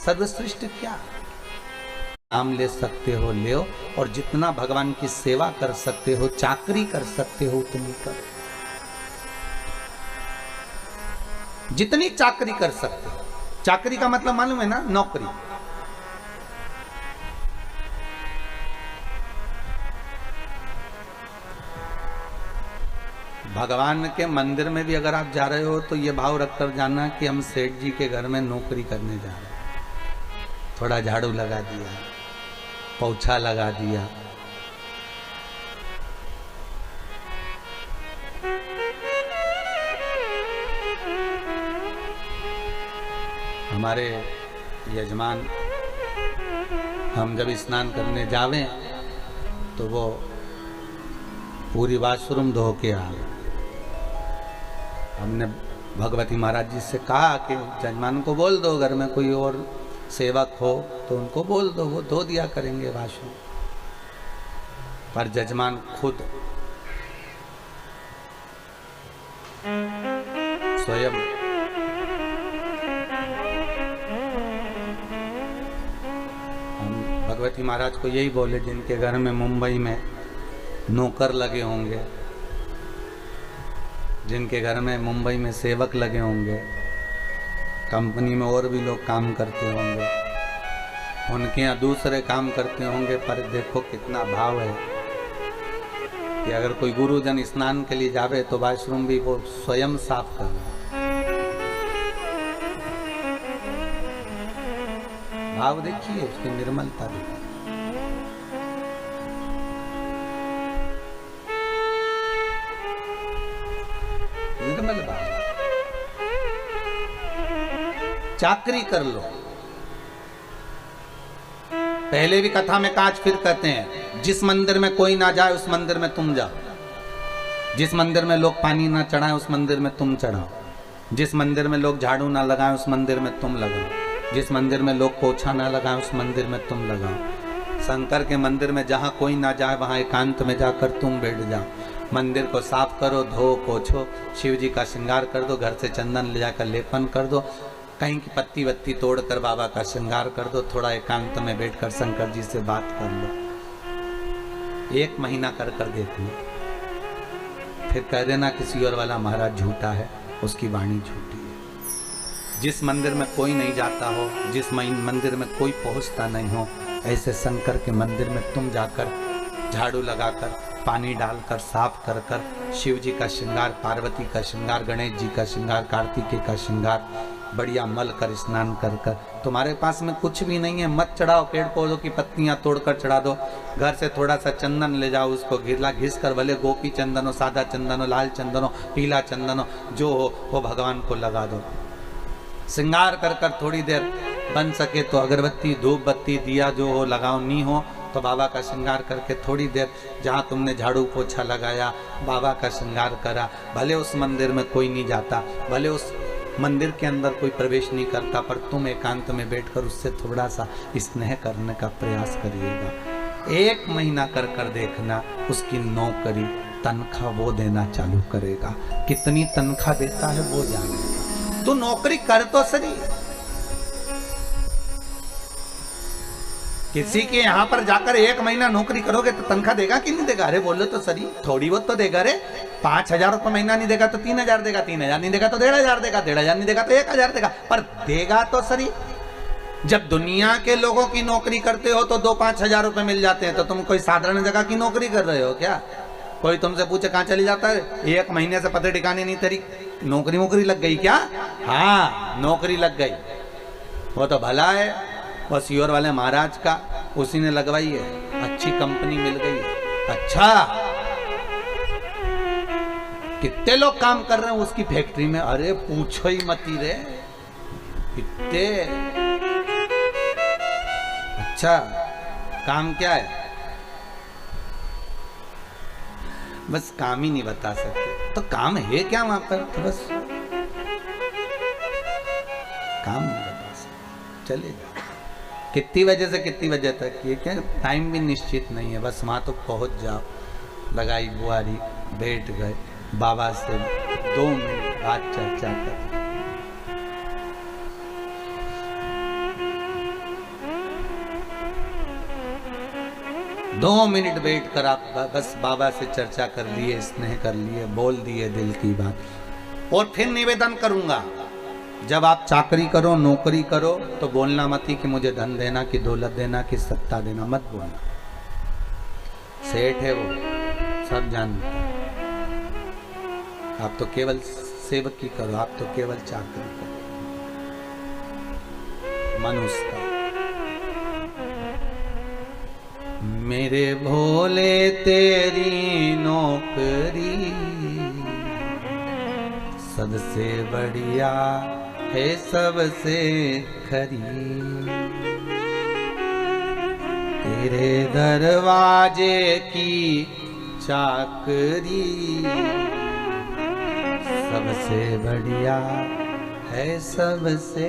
Speaker 1: सर्वश्रेष्ठ क्या? नाम ले सकते हो ले, और जितना भगवान की सेवा कर सकते हो, चाकरी कर सकते हो उतनी करो। जितनी चाकरी कर सकते हो। चाकरी का मतलब मालूम है ना? नौकरी। भगवान के मंदिर में भी अगर आप जा रहे हो तो ये भाव रखकर जाना कि हम सेठ जी के घर में नौकरी करने जा रहे हैं। थोड़ा झाड़ू लगा दिया, पोछा लगा दिया, हमारे यजमान हम जब स्नान करने जावें तो वो पूरी वाशरूम धो के आ गए। हमने भगवती महाराज जी से कहा कि यजमान को बोल दो, घर में कोई और सेवक हो तो उनको बोल दो, वो धो दिया करेंगे वाशरूम। पर यजमान खुद स्वयं हम भगवती महाराज को यही बोले, जिनके घर में मुंबई में नौकर लगे होंगे, जिनके घर में मुंबई में सेवक लगे होंगे, कंपनी में और भी लोग काम करते होंगे, उनके यहाँ दूसरे काम करते होंगे, पर देखो कितना भाव है कि अगर कोई गुरुजन स्नान के लिए जावे तो वाशरूम भी वो स्वयं साफ करना। भाव देखिए, उसकी निर्मलता देखिए। निर्मल भाव। चाकरी कर लो। पहले भी कथा में काज फिर कहते हैं, जिस मंदिर में कोई ना जाए उस मंदिर में तुम जाओ। जिस मंदिर में लोग पानी ना चढ़ाएं उस मंदिर में तुम चढ़ाओ, जिस मंदिर में लोग झाड़ू ना लगाएं उस मंदिर में तुम लगाओ, जिस मंदिर में लोग पोछा ना लगाएं उस मंदिर में तुम लगाओ। शंकर के मंदिर में जहाँ कोई ना जाए वहाँ एकांत में जाकर तुम बैठ जाओ। मंदिर को साफ करो, धो पोछो, शिव जी का श्रृंगार कर दो, घर से चंदन ले जाकर लेपन कर दो, कहीं की पत्ती वत्ती तोड़कर बाबा का श्रृंगार कर दो, थोड़ा एकांत में बैठकर शंकर जी से बात कर लो। 1 महीना कर कर देख लो, फिर कह देना किसी और वाला महाराज झूठा है, उसकी वाणी झूठी है। जिस मंदिर में कोई नहीं जाता हो, जिस मंदिर में कोई पहुंचता नहीं हो, ऐसे शंकर के मंदिर में तुम जाकर झाड़ू लगाकर, पानी डालकर, साफ कर कर, शिव जी का श्रृंगार, पार्वती का श्रृंगार, गणेश जी का श्रृंगार, कार्तिकेय का श्रृंगार बढ़िया मल कर, स्नान कर कर। तुम्हारे पास में कुछ भी नहीं है, मत चढ़ाओ, पेड़ पौधों की पत्तियां तोड़कर चढ़ा दो। घर से थोड़ा सा चंदन ले जाओ, उसको घिस कर, भले गोपी चंदन हो, सादा चंदन हो, लाल चंदन हो, पीला चंदन हो, जो हो वो भगवान को लगा दो। श्रृंगार कर कर थोड़ी देर, बन सके तो अगरबत्ती, धूप बत्ती, दिया जो हो लगाओ, नहीं हो तो बाबा का श्रृंगार करके थोड़ी देर जहाँ तुमने झाड़ू पोछा लगाया, बाबा का श्रृंगार करा। भले उस मंदिर में कोई नहीं जाता, भले उस मंदिर के अंदर कोई प्रवेश नहीं करता, पर तुम एकांत में बैठकर उससे थोड़ा सा स्नेह करने का प्रयास करिएगा। 1 महीना कर कर देखना, उसकी नौकरी, तनख्वाह वो देना चालू करेगा। कितनी तनख्वाह देता है वो जानेगा। तो नौकरी कर तो सही। किसी के यहाँ पर जाकर 1 महीना नौकरी करोगे तो तनख्वाह देगा कि नहीं देगा? अरे बोलो तो सही, थोड़ी बहुत तो देगा रे। 5,000 रुपये महीना नहीं देगा तो 3,000 देगा, 3,000 नहीं देगा तो 1,500 देगा, 1,500 नहीं देगा तो 1,000 देगा, पर देगा तो सही। जब दुनिया के लोगों की नौकरी करते हो तो 2-5 हजार रुपए मिल जाते हैं, तो तुम कोई साधारण जगह की नौकरी कर रहे हो क्या? कोई तुमसे पूछे कहाँ चली जाता है, 1 महीने से पते ठिकाने नहीं, तेरी नौकरी लग गई क्या? हाँ, नौकरी लग गई। वो तो भला है, वो सीओर वाले महाराज का, उसी ने लगवाई है, अच्छी कंपनी मिल गई। अच्छा, कितने लोग काम कर रहे हैं उसकी फैक्ट्री में? अरे पूछो ही मती रे, कितने। अच्छा, काम क्या है? बस काम ही नहीं बता सकते, तो काम है क्या वहां पर? तो बस काम नहीं बता सकते, चलेगा। कितनी बजे से कितनी बजे तक, ये क्या टाइम भी निश्चित नहीं है, बस वहां तो पहुंच जाओ, लगाई बुआरी, बैठ गए, बाबा से 2 मिनट बात चर्चा कर। 2 मिनट बैठ कर आप बस बाबा से चर्चा कर लिए, स्नेह कर लिए, बोल दिए दिल की बात। और फिर निवेदन करूंगा, जब आप चाकरी करो, नौकरी करो, तो बोलना मत ही कि मुझे धन देना, कि दौलत देना, कि सत्ता देना, मत बोलना। सेठ है वो, सब जानते हैं। आप तो केवल सेवकी करो, आप तो केवल चाकरी करो। मन उसका। मेरे भोले तेरी नौकरी सबसे बढ़िया है, सबसे खरी। तेरे दरवाजे की चाकरी सबसे बढ़िया है, सबसे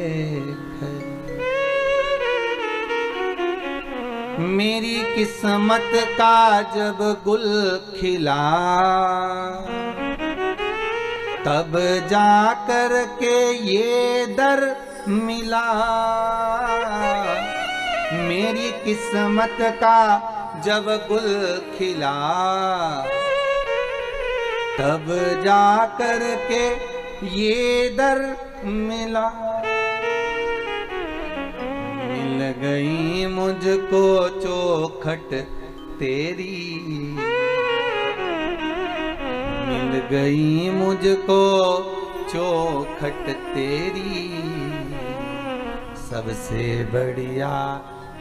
Speaker 1: खरी। मेरी किस्मत का जब गुल खिला, तब जाकर के ये दर मिला। मेरी किस्मत का जब गुल खिला, तब जाकर के ये दर मिला। मिल गई मुझको चौखट तेरी, मिल गई मुझको चौखट तेरी, सबसे बढ़िया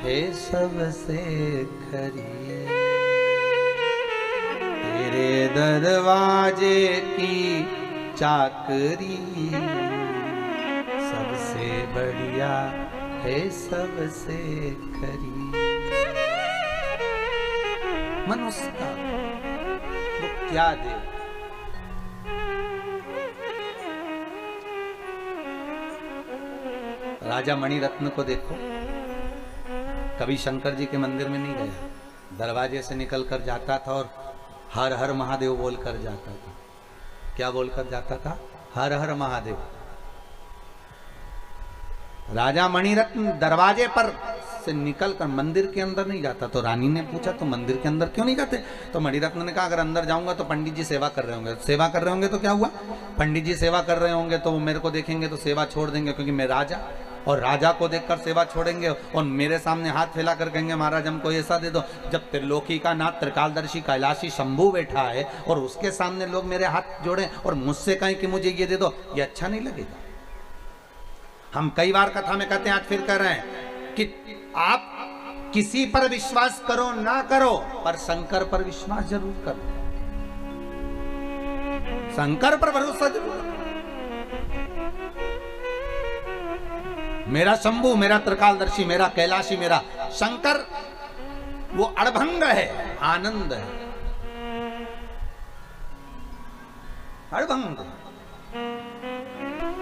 Speaker 1: है, सबसे खरी। तेरे दरवाजे की चाकरी सबसे बढ़िया है, सबसे खरी। मनुष्य का वो क्या दे, राजा मणिरत्न को देखो, कभी शंकर जी के मंदिर में नहीं गया, दरवाजे से निकलकर जाता था और हर हर महादेव बोलकर जाता था। क्या बोलकर जाता था? हर हर महादेव। राजा मणिरत्न दरवाजे पर से निकलकर मंदिर के अंदर नहीं जाता। तो रानी ने पूछा तो मंदिर के अंदर क्यों नहीं जाते? तो मणिरत्न ने कहा अगर अंदर जाऊंगा तो पंडित जी सेवा कर रहे होंगे। सेवा कर रहे होंगे तो क्या हुआ? पंडित जी सेवा कर रहे होंगे तो वो मेरे को देखेंगे तो सेवा छोड़ देंगे, क्योंकि मैं राजा, और राजा को देखकर सेवा छोड़ेंगे और मेरे सामने हाथ फैला कर कहेंगे महाराज हमको ऐसा दे दो। जब त्रिलोकी का नाथ त्रिकालदर्शी कैलाशी शंभू बैठा है और उसके सामने लोग मेरे हाथ जोड़े और मुझसे कहें कि मुझे ये दे दो, ये अच्छा नहीं लगेगा। हम कई बार कथा में कहते हैं, आज फिर कह रहे हैं कि आप किसी पर विश्वास करो ना करो, पर शंकर पर विश्वास जरूर करो। शंकर पर भरोसा जरूर करो। मेरा शंभू, मेरा त्रिकालदर्शी, मेरा कैलाशी, मेरा शंकर वो अड़भंग है, आनंद है, अड़भंग।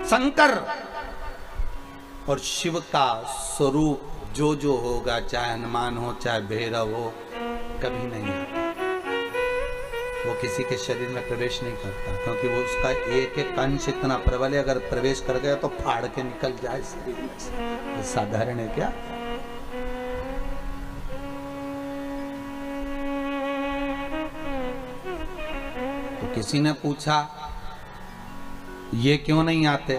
Speaker 1: शंकर और शिव का स्वरूप जो जो होगा, चाहे हनुमान हो चाहे भैरव हो, कभी नहीं आता। वो किसी के शरीर में प्रवेश नहीं करता, क्योंकि वो उसका एक एक अंश इतना प्रबल है, अगर प्रवेश कर गया तो फाड़ के निकल जाए शरीर में से। साधारण है क्या? तो किसी ने पूछा ये क्यों नहीं आते?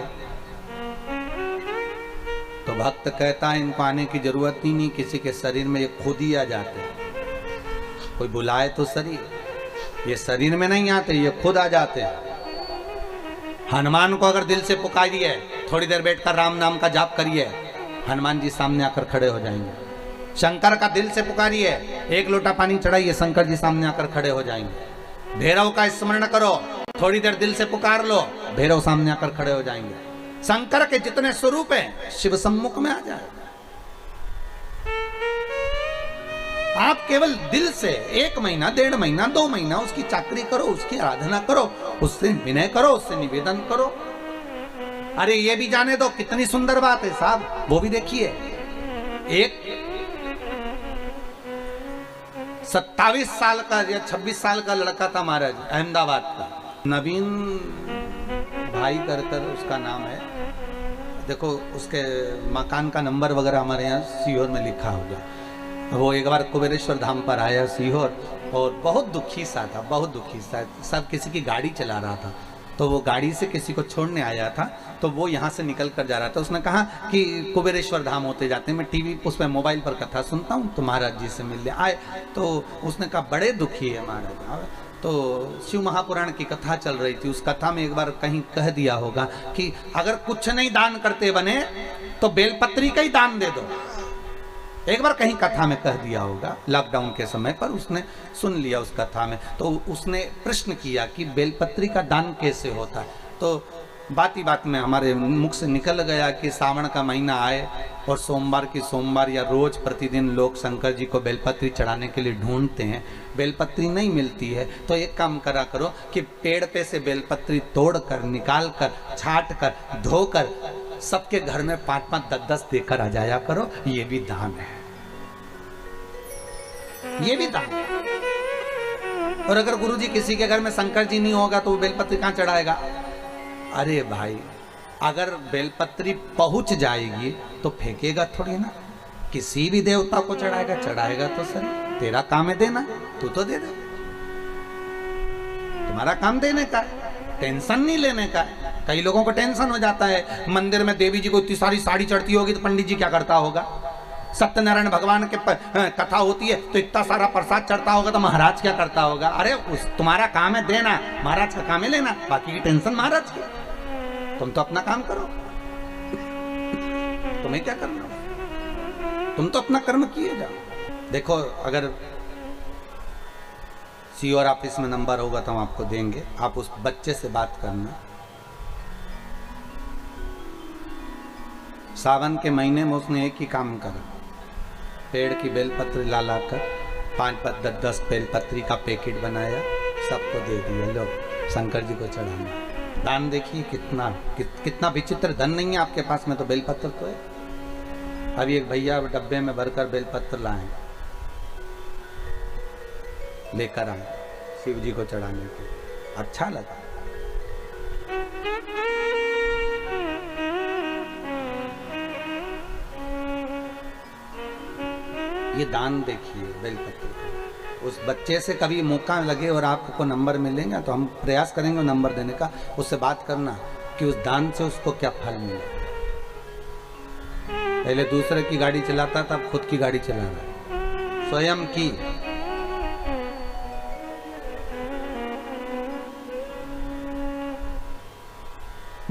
Speaker 1: तो भक्त कहता है इनको आने की जरूरत ही नहीं, किसी के शरीर में ये खुद ही आ जाते हैं। कोई बुलाए तो शरीर, ये शरीर में नहीं आते, ये खुद आ जाते हैं। हनुमान को अगर दिल से पुकारिए, थोड़ी देर बैठकर राम नाम का जाप करिए, हनुमान जी सामने आकर खड़े हो जाएंगे। शंकर का दिल से पुकारिए, एक लोटा पानी चढ़ाइए, शंकर जी सामने आकर खड़े हो जाएंगे। भैरव का स्मरण करो, थोड़ी देर दिल से पुकार लो, भैरव सामने आकर खड़े हो जाएंगे। शंकर के जितने स्वरूप हैं शिव सम्मुख में आ जाएगा। आप केवल दिल से 1 महीना, 1.5 महीना, 2 महीना उसकी चाकरी करो, उसकी आराधना करो, उससे विनय करो, उससे निवेदन करो। अरे ये भी जाने दो, कितनी सुंदर बात है साहब, वो भी देखिए। एक 27 साल का या 26 साल का लड़का था महाराज, अहमदाबाद का, नवीन भाई कर उसका नाम है। देखो उसके मकान का नंबर वगैरह हमारे यहाँ सीहोर में लिखा होगा। वो एक बार कुबेरेश्वर धाम पर आया सीहोर, और बहुत दुखी सा था, बहुत दुखी सा। सब किसी की गाड़ी चला रहा था, तो वो गाड़ी से किसी को छोड़ने आया था, तो वो यहाँ से निकल कर जा रहा था। उसने कहा कि कुबेरेश्वर धाम होते जाते हैं, मैं टीवी उस पर मोबाइल पर कथा सुनता हूँ, तो महाराज जी से मिलने आए। तो उसने कहा बड़े दुखी है महाराज। तो शिव महापुराण की कथा चल रही थी, उस कथा में एक बार कहीं कह दिया होगा कि अगर कुछ नहीं दान करते बने तो बेलपत्री का ही दान दे दो। एक बार कहीं कथा में कह दिया होगा, लॉकडाउन के समय पर उसने सुन लिया उस कथा में। तो उसने प्रश्न किया कि बेलपत्री का दान कैसे होता है। तो बात ही बात में हमारे मुख से निकल गया कि सावन का महीना आए और सोमवार की सोमवार या रोज प्रतिदिन लोग शंकर जी को बेलपत्री चढ़ाने के लिए ढूंढते हैं, बेलपत्री नहीं मिलती है। तो एक काम करा करो कि पेड़ पे से बेलपत्री तोड़कर, निकाल कर, छाट कर, धोकर सबके घर में 5-5, 10-10 देकर आ जाया करो। ये भी दान है, ये भी दान है। और अगर गुरुजी किसी के घर में शंकर जी नहीं होगा तो वो बेलपत्री कहां चढ़ाएगा? अरे भाई, अगर बेलपत्री पहुंच जाएगी तो फेंकेगा थोड़ी ना, किसी भी देवता को चढ़ाएगा, चढ़ाएगा तो सही। तेरा काम है देना, तू तो दे दे, तुम्हारा काम देने का, टेंशन नहीं लेने का। कई लोगों को टेंशन हो जाता है, मंदिर में देवी जी को इतनी सारी साड़ी चढ़ती होगी तो पंडित जी क्या करता होगा। सत्यनारायण भगवान के कथा होती है तो इतना सारा प्रसाद चढ़ता होगा तो महाराज क्या करता होगा। अरे तुम्हारा काम है देना, महाराज का काम है लेना, बाकी की टेंशन महाराज की। तुम तो अपना काम करो, तुम्हें क्या करना, तुम तो अपना कर्म किए जाओ। देखो अगर सीओर ऑफिस में नंबर होगा तो हम आपको देंगे, आप उस बच्चे से बात करना। सावन के महीने में उसने एक ही काम करा, पेड़ की बेलपत्री ला लाकर 5-5, 10-10 बेलपत्री का पैकेट बनाया, सबको दे दिया, लो शंकर जी को चढ़ाना। दान देखिए कितना विचित्र। धन नहीं है आपके पास में तो बेलपत्र तो है। अभी एक भैया डब्बे में भरकर बेलपत्र लाए, लेकर आए शिव जी को चढ़ाने के। अच्छा लगा। ये दान देखिए बेलपत्र का। उस बच्चे से कभी मौका लगे और आपको नंबर मिलेगा तो हम प्रयास करेंगे नंबर देने का। उससे बात करना कि उस दान से उसको क्या फल मिले। पहले दूसरे की गाड़ी चलाता था, अब खुद की गाड़ी चला रहा है, स्वयं की।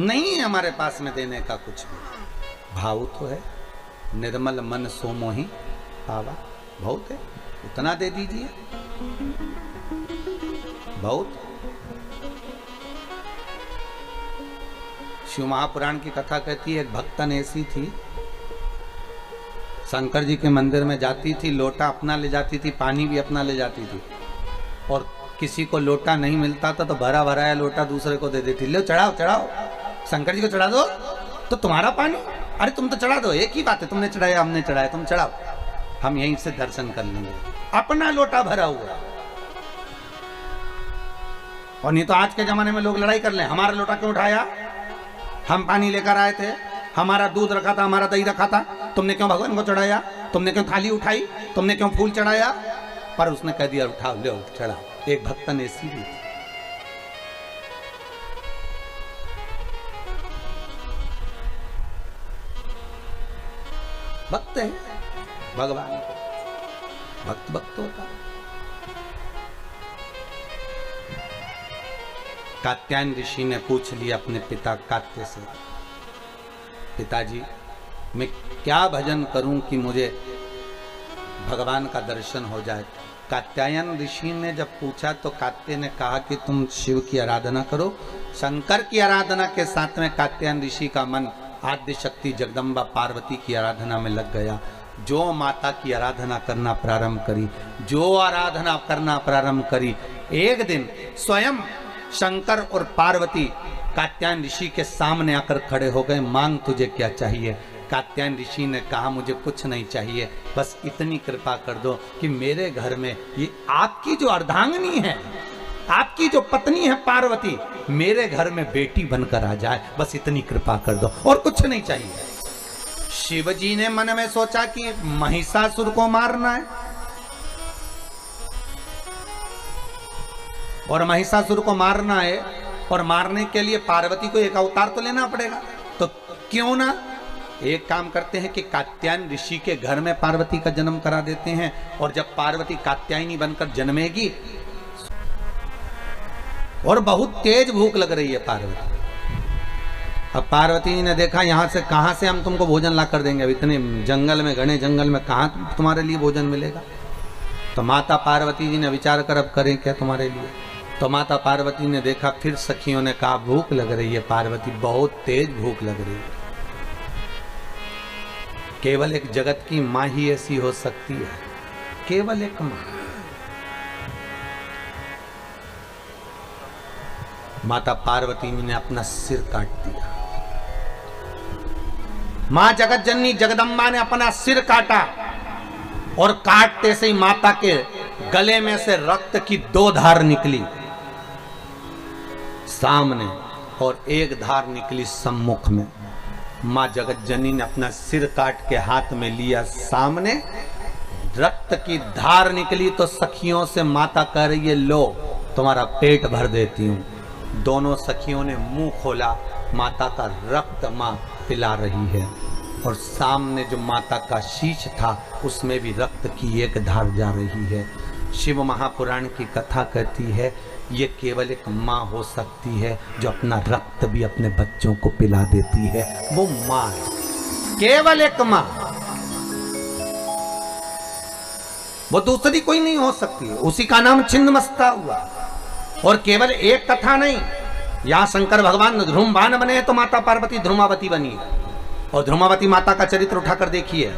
Speaker 1: नहीं है हमारे पास में देने का कुछ भी। भाव तो है, निर्मल मन सो मोहि पावा, बहुत है, उतना दे दीजिए, बहुत। शिव महापुराण की कथा कहती है, एक भक्तन ऐसी थी, शंकर जी के मंदिर में जाती थी, लोटा अपना ले जाती थी, पानी भी अपना ले जाती थी, और किसी को लोटा नहीं मिलता था तो भरा भराया लोटा दूसरे को दे देती। लो चढ़ाओ चढ़ाओ, शंकर जी को चढ़ा दो तो तुम्हारा पानी, अरे तुम तो चढ़ा दो, एक ही बात है, तुमने चढ़ाया हमने चढ़ाया, तुम चढ़ाओ, हम यहीं से दर्शन कर लेंगे। अपना लोटा भरा हुआ। और नहीं तो आज के जमाने में लोग लड़ाई कर ले, हमारा लोटा क्यों उठाया, हम पानी लेकर आए थे, हमारा दूध रखा था, हमारा दही रखा था, तुमने क्यों भगवान को चढ़ाया, तुमने क्यों थाली उठाई, तुमने क्यों फूल चढ़ाया। पर उसने कह दिया उठाओ, ले चढ़ाओ। एक भक्तन ऐसी भी थी। भक्त है भगवान को, भक्त भक्त होता। कात्यायन ऋषि ने पूछ लिया अपने पिता कात्य से, पिताजी मैं क्या भजन करूं कि मुझे भगवान का दर्शन हो जाए। कात्यायन ऋषि ने जब पूछा तो कात्य ने कहा कि तुम शिव की आराधना करो। शंकर की आराधना के साथ में कात्यायन ऋषि का मन आद्य शक्ति जगदम्बा पार्वती की आराधना में लग गया। जो माता की आराधना करना प्रारंभ करी, जो आराधना करना प्रारंभ करी, एक दिन स्वयं शंकर और पार्वती कात्यायन ऋषि के सामने आकर खड़े हो गए। मांग तुझे क्या चाहिए। कात्यायन ऋषि ने कहा मुझे कुछ नहीं चाहिए, बस इतनी कृपा कर दो कि मेरे घर में ये आपकी जो अर्धांगिनी है, आपकी जो पत्नी है पार्वती, मेरे घर में बेटी बनकर आ जाए, बस इतनी कृपा कर दो, और कुछ नहीं चाहिए। शिव जी ने मन में सोचा कि महिषासुर को मारना है, और महिषासुर को मारना है, और मारने के लिए पार्वती को एक अवतार तो लेना पड़ेगा। तो क्यों ना एक काम करते हैं कि कात्यायन ऋषि के घर में पार्वती का जन्म करा देते हैं, और जब पार्वती कात्यायनी बनकर जन्मेगी, और बहुत तेज भूख लग रही है पार्वती। अब पार्वती जी ने देखा यहाँ से कहाँ से हम तुमको भोजन ला कर देंगे, अब इतने जंगल में, घने जंगल में कहाँ तुम्हारे लिए भोजन मिलेगा। तो माता पार्वती जी ने विचार कर अब करें क्या तुम्हारे लिए। तो माता पार्वती ने देखा, फिर सखियों ने कहा भूख लग रही है पार्वती, बहुत तेज भूख लग रही है। केवल एक जगत की माँ ही ऐसी हो सकती है, केवल एक माँ। माता पार्वती ने अपना सिर काट दिया। मां जगत जननी जगदम्बा ने अपना सिर काटा, और काटते से ही माता के गले में से रक्त की 2 धार निकली सामने, और 1 धार निकली सम्मुख में। मां जगत जननी ने अपना सिर काट के हाथ में लिया, सामने रक्त की धार निकली तो सखियों से माता कह रही है लो तुम्हारा पेट भर देती हूं। दोनों सखियों ने मुंह खोला, माता का रक्त मां पिला रही है, और सामने जो माता का शीश था उसमें भी रक्त की 1 धार जा रही है। शिव महापुराण की कथा कहती है ये केवल एक माँ हो सकती है जो अपना रक्त भी अपने बच्चों को पिला देती है, वो माँ है, केवल एक माँ, वो दूसरी कोई नहीं हो सकती है। उसी का नाम छिन्नमस्ता हुआ। और केवल एक कथा नहीं, यहाँ शंकर भगवान ध्रुमबाण बने हैं तो माता पार्वती ध्रुमावती बनी है। और ध्रुमावती माता का चरित्र उठाकर देखिए,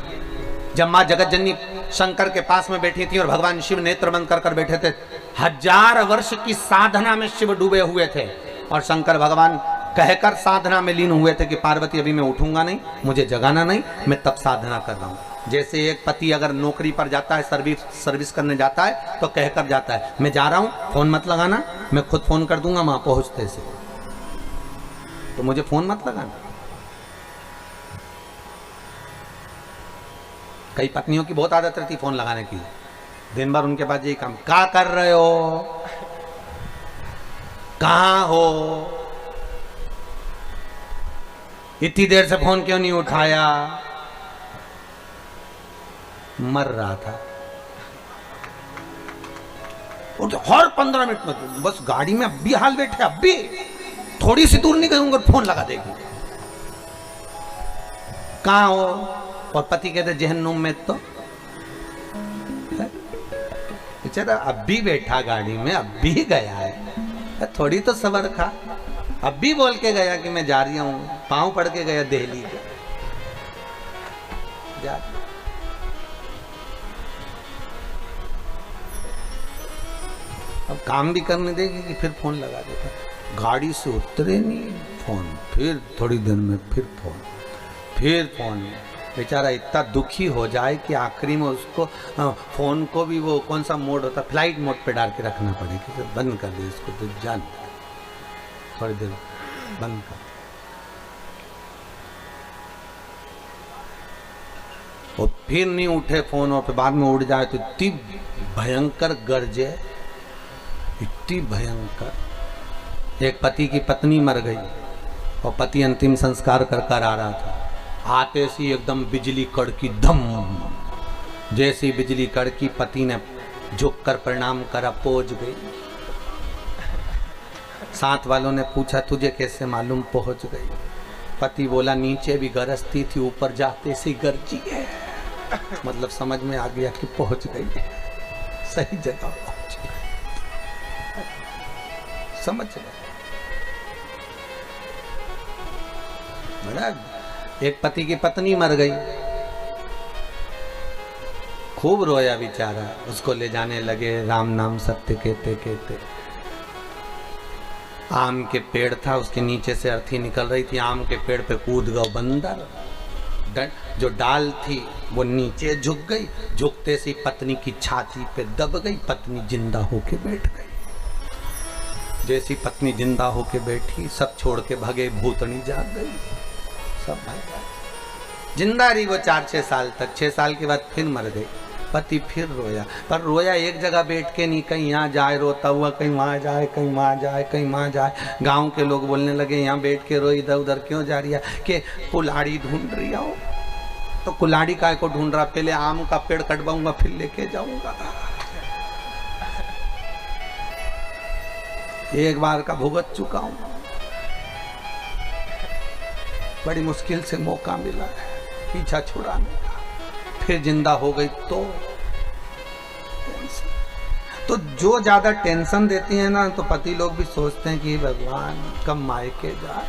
Speaker 1: जब माँ जगत जननी शंकर के पास में बैठी थी और भगवान शिव नेत्र बंद कर बैठे थे, 1000 वर्ष की साधना में शिव डूबे हुए थे, और शंकर भगवान कहकर साधना में लीन हुए थे कि पार्वती अभी मैं उठूंगा नहीं, मुझे जगाना नहीं, मैं तब साधना कर रहा हूं। जैसे एक पति अगर नौकरी पर जाता है, सर्विस करने जाता है, तो कहकर जाता है मैं जा रहा हूं, फोन मत लगाना, मैं खुद फोन कर दूंगा वहां पहुंचते से, तो मुझे फोन मत लगाना। कई पत्नियों की बहुत आदत रहती फोन लगाने की, दिन भर उनके पास यही काम, क्या कर रहे हो, कहां हो, इतनी देर से फोन क्यों नहीं उठाया। मर रहा था और तो हर 15 मिनट में बस गाड़ी में अभी हाल बैठे, अभी थोड़ी सी दूर नहीं गऊंगा फोन लगा देगी, कहां हो। और पति कहते जहन्नुम में, तो बेचारा अभी बैठा गाड़ी में, अभी गया है, थोड़ी तो सबर खा, अभी बोल के गया कि मैं जा रही हूं, पांव पड़ के गया दिल्ली का, जा। अब काम भी करने देगी कि फिर फोन लगा देता, गाड़ी से उतरे नहीं फोन, फिर थोड़ी देर में फिर फोन, फिर फोन। बेचारा इतना दुखी हो जाए कि आखिरी में उसको फोन को भी वो कौन सा मोड होता, फ्लाइट मोड पे डाल के रखना पड़ेगा, तो बंद कर दे इसको, तो जान थोड़ी देर बंद कर। और फिर नहीं उठे फोन, और फिर बाद में उड़ जाए तो इतनी भयंकर गरजे, इतनी भयंकर। एक पति की पत्नी मर गई और पति अंतिम संस्कार कर आ रहा था, आते सी एकदम बिजली कड़की, धम, जैसी बिजली कड़की, पति ने झुक कर प्रणाम करा, पहुंच गई। साथ वालों ने पूछा तुझे कैसे मालूम पहुंच गई। पति बोला नीचे भी गरजती थी, ऊपर जाते सी गरजी है। मतलब समझ में आ गया कि पहुंच गई, सही जगह पहुंच गई, समझ गए। बड़ा एक पति की पत्नी मर गई, खूब रोया बेचारा, उसको ले जाने लगे, राम नाम सत्य कहते कहते। आम के पेड़ था, उसके नीचे से अर्थी निकल रही थी, आम के पेड़ पे कूद गया बंदर, जो डाल थी वो नीचे झुक गई, झुकते से पत्नी की छाती पे दब गई, पत्नी जिंदा होके बैठ गई। जैसी पत्नी जिंदा होके बैठी, सब छोड़ के भगे, भूतनी जाग गई, सब भाग गए। जिंदा रही वो 4-6 साल तक, 6 साल के बाद फिर मर गई। पति फिर रोया, पर रोया एक जगह बैठ के नहीं, कहीं यहाँ जाए रोता हुआ, कहीं वहाँ जाए, कहीं वहाँ जाए, कहीं वहाँ जाए। गांव के लोग बोलने लगे यहाँ बैठ के रो, इधर उधर क्यों जा रही है, कि कुल्हाड़ी ढूंढ रही हो। तो कुल्हाड़ी काय को ढूंढ रहा, पहले आम का पेड़ कटवाऊंगा फिर लेके जाऊंगा। एक बार का भुगत चुका हूं, बड़ी मुश्किल से मौका मिला है पीछा छुड़ाने का, फिर जिंदा हो गई तो जो ज्यादा टेंशन देती है ना, तो पति लोग भी सोचते हैं कि भगवान कब मायके जा।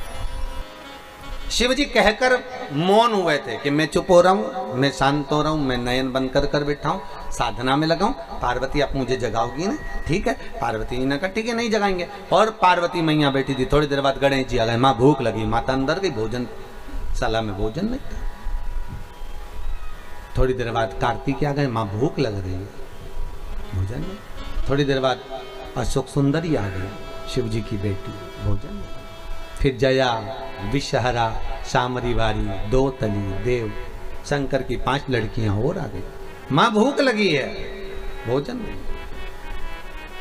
Speaker 1: शिव जी कहकर मौन हुए थे कि मैं चुप हो रहा हूं, मैं शांत हो रहा हूं, मैं नयन बंद कर बैठा हूं, साधना में लगा हूं। पार्वती आप मुझे जगाओगी ना, ठीक है। पार्वती जी ने कहा ठीक है नहीं जगाएंगे। और पार्वती मैया बैठी थी। थोड़ी देर बाद गणेश जी आ गए, माँ भूख लगी, माता अंदर गई, भोजन साला में भोजन नहीं था। थोड़ी देर बाद कार्तिक आ गए, माँ भूख लग रही है, भोजन नहीं। थोड़ी देर बाद अशोक सुंदरी आ गई, शिव जी की बेटी, भोजन नहीं। फिर जया, विषहरा, शामरी वारी, दो तली, देव, शंकर की 5 लड़कियां और आ गई। माँ भूख लगी है, भोजन नहीं।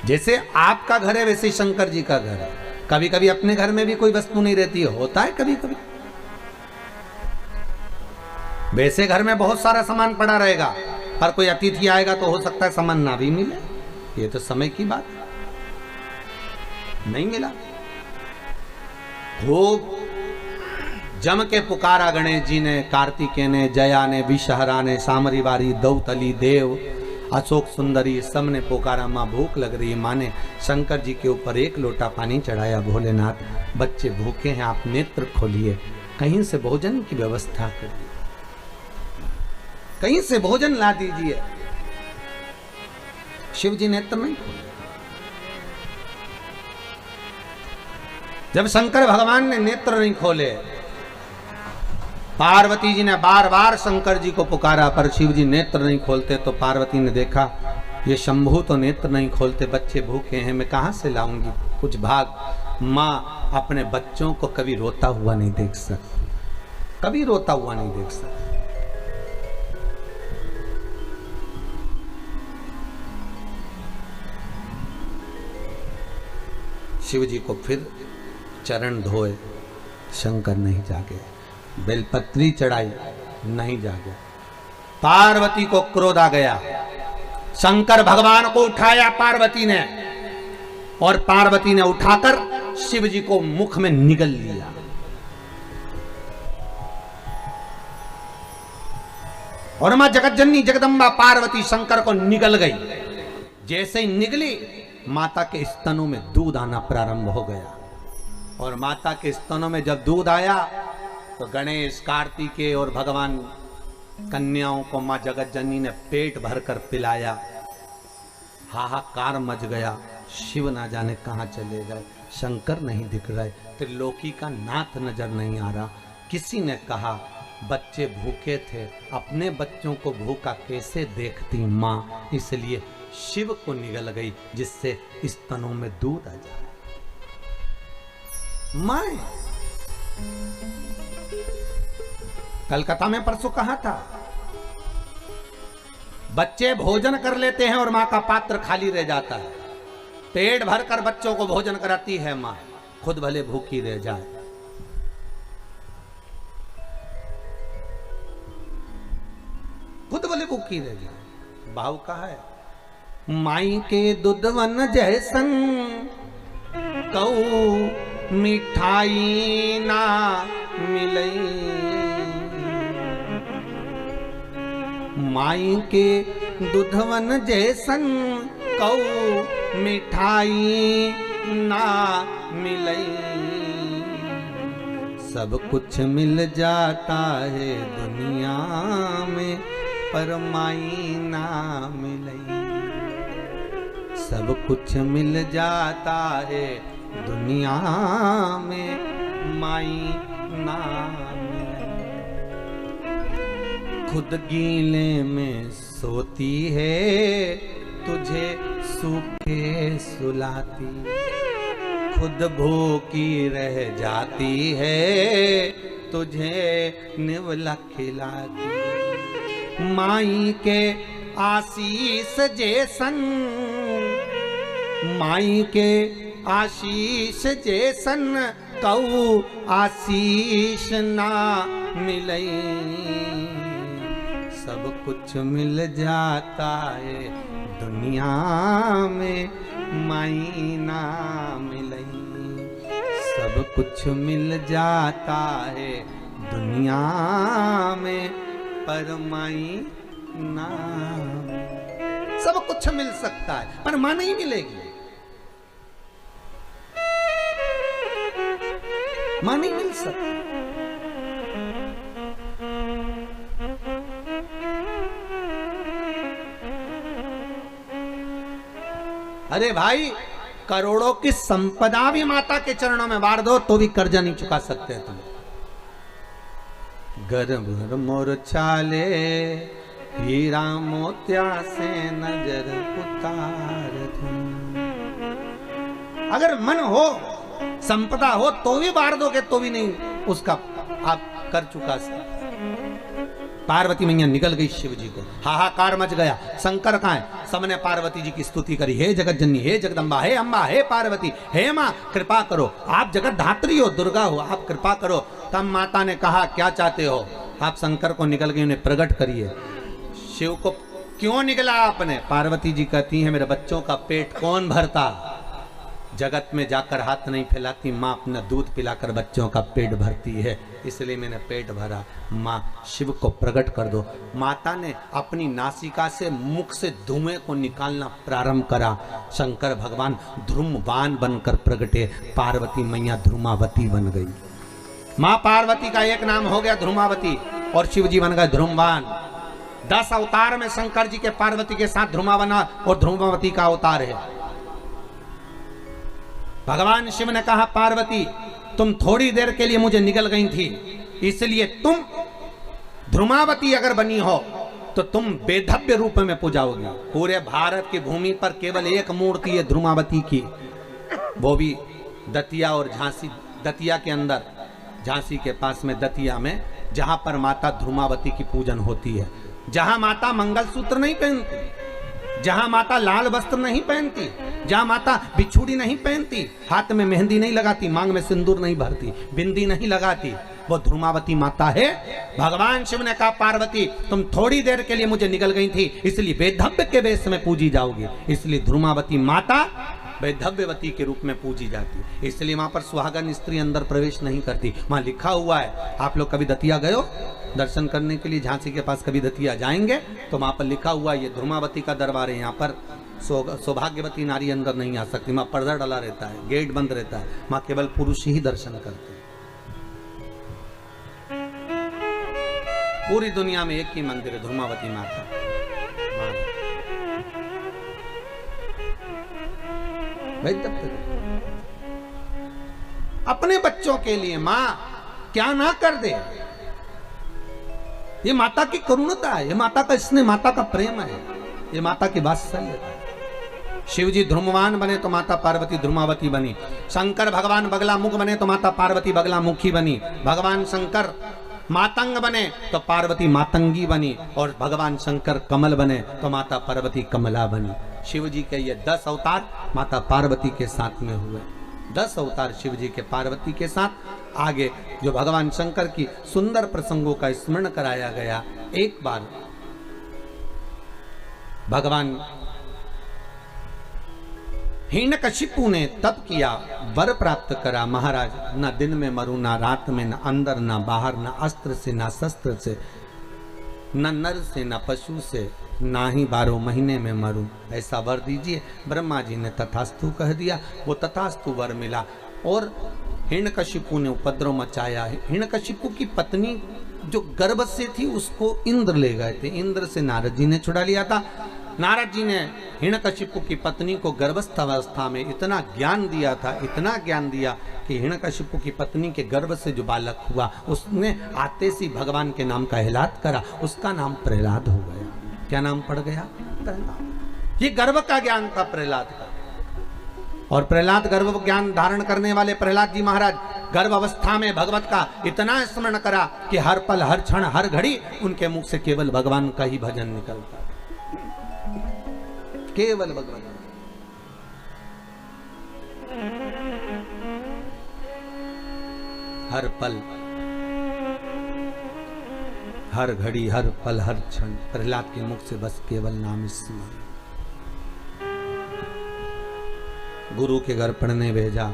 Speaker 1: जैसे आपका घर है वैसे शंकर जी का घर है। कभी कभी अपने घर में भी कोई वस्तु नहीं रहती है, होता है कभी कभी। वैसे घर में बहुत सारा सामान पड़ा रहेगा, पर कोई अतिथि आएगा तो हो सकता है सामान ना भी मिले, ये तो समय की बात है। नहीं मिला, खूब जम के पुकारा गणेश जी ने, कार्तिकेय ने, जया ने, विषहरा ने, सामरी वारी, दौतली, देव, अशोक सुंदरी, सब ने पुकारा। माँ भूख लग रही है। माँ ने शंकर जी के ऊपर 1 लोटा पानी चढ़ाया। भोलेनाथ बच्चे भूखे हैं, आप नेत्र खोलिए, कहीं से भोजन की व्यवस्था करिए, कहीं से भोजन ला दीजिए। शिव जी नेत्र नहीं खोले। जब शंकर भगवान ने नेत्र नहीं खोले, पार्वती जी ने बार बार शंकर जी को पुकारा, पर शिव जी नेत्र नहीं खोलते। तो पार्वती ने देखा ये शंभू तो नेत्र नहीं खोलते, बच्चे भूखे हैं, मैं कहां से लाऊंगी कुछ भाग। माँ अपने बच्चों को कभी रोता हुआ नहीं देख सकती, कभी रोता हुआ नहीं देख सकती। शिव जी को फिर चरण धोए, शंकर नहीं जागे। बेलपत्री चढ़ाई, नहीं जागे। पार्वती को क्रोध आ गया, शंकर भगवान को उठाया पार्वती ने, और पार्वती ने उठाकर शिव जी को मुख में निगल लिया। और मां जगतजननी जगदम्बा पार्वती शंकर को निगल गई। जैसे ही निगली, माता के स्तनों में दूध आना प्रारंभ हो गया। और माता के स्तनों में जब दूध आया तो गणेश, कार्तिकेय और भगवान कन्याओं को मां जगतजननी ने पेट भरकर पिलाया। हाहाकार मच गया। शिव ना जाने कहां चले गए, शंकर नहीं दिख रहे, त्रिलोकी का नाथ नजर नहीं आ रहा। किसी ने कहा बच्चे भूखे थे, अपने बच्चों को भूखा कैसे देखती माँ, इसलिए शिव को निगल गई जिससे स्तनों में दूध आ जाए। मां कलकत्ता में परसों कहा था, बच्चे भोजन कर लेते हैं और मां का पात्र खाली रह जाता है। पेट भरकर बच्चों को भोजन कराती है मां, खुद भले भूखी रह जाए। खुद भले भूखी रह जाए। भाव कहा है, माई के दुधवन जैसन कऊ मिठाई ना मिलई। माई के दुधवन जैसन कऊ मिठाई ना मिलई। सब कुछ मिल जाता है दुनिया में, पर माई ना मिलई। सब कुछ मिल जाता है दुनिया में, माई ना मिलई। खुद गीले में सोती है, तुझे सूखे सुलाती। खुद भूखी रह जाती है, तुझे निवला खिलाती। माई के आशीष जैसन, माई के आशीष जैसन कऊ आशीष ना मिलई। सब कुछ मिल जाता है दुनिया में, माई ना मिलई। सब कुछ मिल जाता है दुनिया में, पर माई ना। सब कुछ मिल सकता है पर मां नहीं मिलेगी, मां नहीं मिल सकती। अरे भाई, करोड़ों की संपदा भी माता के चरणों में बांट दो तो भी कर्जा नहीं चुका सकते तुम। घर भर मोर छाले, हीरा मोतिया से नजर उतार दूं। अगर मन हो, संपदा हो तो भी बांट दोगे तो भी नहीं उसका आप कर चुका सकते। पार्वती मैया निकल गई शिव जी को, हाहाकार मच गया। शंकर कहाँ है? सबने पार्वती जी की स्तुति करी, हे जगत जननी, हे जगदम्बा, हे अम्बा, हे पार्वती, हे माँ कृपा करो, आप जगत धात्री हो, दुर्गा हो, आप कृपा करो। तब माता ने कहा क्या चाहते हो आप? शंकर को निकल गई, उन्हें प्रकट करिए। शिव को क्यों निकला आपने? पार्वती जी कहती है मेरे बच्चों का पेट कौन भरता? जगत में जाकर हाथ नहीं फैलाती, माँ अपना दूध पिलाकर बच्चों का पेट भरती है, इसलिए मैंने पेट भरा। माँ शिव को प्रकट कर दो। माता ने अपनी नासिका से, मुख से धुएं को निकालना प्रारंभ करा। शंकर भगवान ध्रुमवान बनकर प्रकटे, पार्वती मैया ध्रुमावती बन गई। माँ पार्वती का एक नाम हो गया ध्रुमावती और शिव जी बन गए ध्रुमवान। 10 अवतार में शंकर जी के पार्वती के साथ ध्रुमावना और ध्रुमावती का अवतार है। भगवान शिव ने कहा पार्वती तुम थोड़ी देर के लिए मुझे निकल गई थी, इसलिए तुम ध्रुमावती अगर बनी हो तो तुम बेधव्य रूप में पूजाओगी। पूरे भारत की भूमि पर केवल एक मूर्ति है ध्रुमावती की, वो भी दतिया और झांसी, दतिया के अंदर, झांसी के पास में दतिया में, जहां पर माता ध्रुमावती की पूजन होती है, जहां माता मंगलसूत्र नहीं पहनती, जहां माता लाल वस्त्र नहीं पहनती, जहां माता बिछुड़ी नहीं पहनती, हाथ में मेहंदी नहीं लगाती, मांग में सिंदूर नहीं भरती, बिंदी नहीं लगाती, वो ध्रुमावती माता है। भगवान शिव ने कहा पार्वती तुम थोड़ी देर के लिए मुझे निकल गई थी, इसलिए बेधव्य के वेश में पूजी जाओगी, इसलिए ध्रुमावती माता वैधव्यवती के रूप में पूजी जाती, इसलिए वहां पर सुहागन स्त्री अंदर प्रवेश नहीं करती। वहां लिखा हुआ है, आप लोग कभी दतिया गए हो दर्शन करने के लिए, झांसी के पास कभी दतिया जाएंगे तो वहां पर लिखा हुआ है ये ध्रुमावती का दरबार है, यहाँ पर सौभाग्यवती नारी अंदर नहीं आ सकती, वहां पर्दा डला रहता है, गेट बंद रहता है, वहां केवल पुरुष ही दर्शन करते हैं। पूरी दुनिया में एक ही मंदिर है ध्रुमावती माता। अपने बच्चों के लिए मां क्या ना कर दे, ये माता की करुणता है, ये माता का स्नेह, माता का प्रेम है, ये माता की वात्सल्यता है। शिव जी ध्रुमवान बने तो माता पार्वती ध्रुमावती बनी, शंकर भगवान बगला मुख बने तो माता पार्वती बगला मुखी बनी, भगवान शंकर मातंग बने तो पार्वती मातंगी बनी, और भगवान शंकर कमल बने तो माता पार्वती कमला बनी। शिव जी के ये 10 अवतार माता पार्वती के साथ में हुए, 10 अवतार शिव जी के पार्वती के साथ। आगे जो भगवान शंकर की सुंदर प्रसंगों का स्मरण कराया गया, एक बार भगवान हिरण्यकशिपु ने तप किया, वर प्राप्त करा, महाराज न दिन में मरूं, ना रात में, न अंदर न बाहर, न अस्त्र से न शस्त्र से, न नर से न पशु से, ना ही 12 महीने में मरूं, ऐसा वर दीजिए। ब्रह्मा जी ने तथास्तु कह दिया, वो तथास्तु वर मिला। और हिरण्यकशिपु ने उपद्रव मचाया। हिरण्यकशिपु की पत्नी जो गर्भ से थी उसको इंद्र ले गए थे, इंद्र से नारद जी ने छुड़ा लिया था। नारद जी ने हिरण्यकशिपु की पत्नी को गर्भस्थ अवस्था में इतना ज्ञान दिया था, इतना ज्ञान दिया कि हिरण्यकशिपु की पत्नी के गर्भ से जो बालक हुआ उसने आते से भगवान के नाम का एलान करा, उसका नाम प्रहलाद हो गया। क्या नाम पड़ गया? प्रहलाद। ये गर्भ का ज्ञान था प्रहलाद का। और प्रहलाद गर्भ ज्ञान धारण करने वाले प्रहलाद जी महाराज गर्भ अवस्था में भगवत का इतना स्मरण करा कि हर पल, हर क्षण, हर घड़ी उनके मुख से केवल भगवान का ही भजन निकलता, केवल भगवान। हर पल, हर घड़ी, हर पल, हर क्षण प्रहलाद के मुख से बस केवल नाम स्मरण। गुरु के घर पढ़ने भेजा,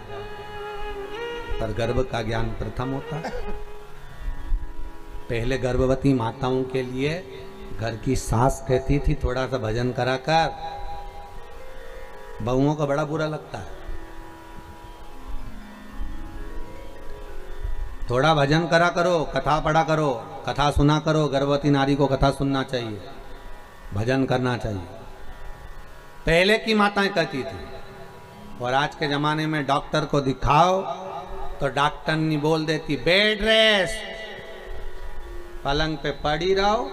Speaker 1: पर गर्भ का ज्ञान प्रथम होता है। पहले गर्भवती माताओं के लिए घर की सास कहती थी थोड़ा सा भजन करा कर, बहुओं को बड़ा बुरा लगता है, थोड़ा भजन करा करो, कथा पढ़ा करो, कथा सुना करो। गर्भवती नारी को कथा सुनना चाहिए, भजन करना चाहिए, पहले की माताएं कहती थी। और आज के जमाने में डॉक्टर को दिखाओ तो डॉक्टर नहीं बोल देती बेड रेस्ट, पलंग पे पड़ी रहो,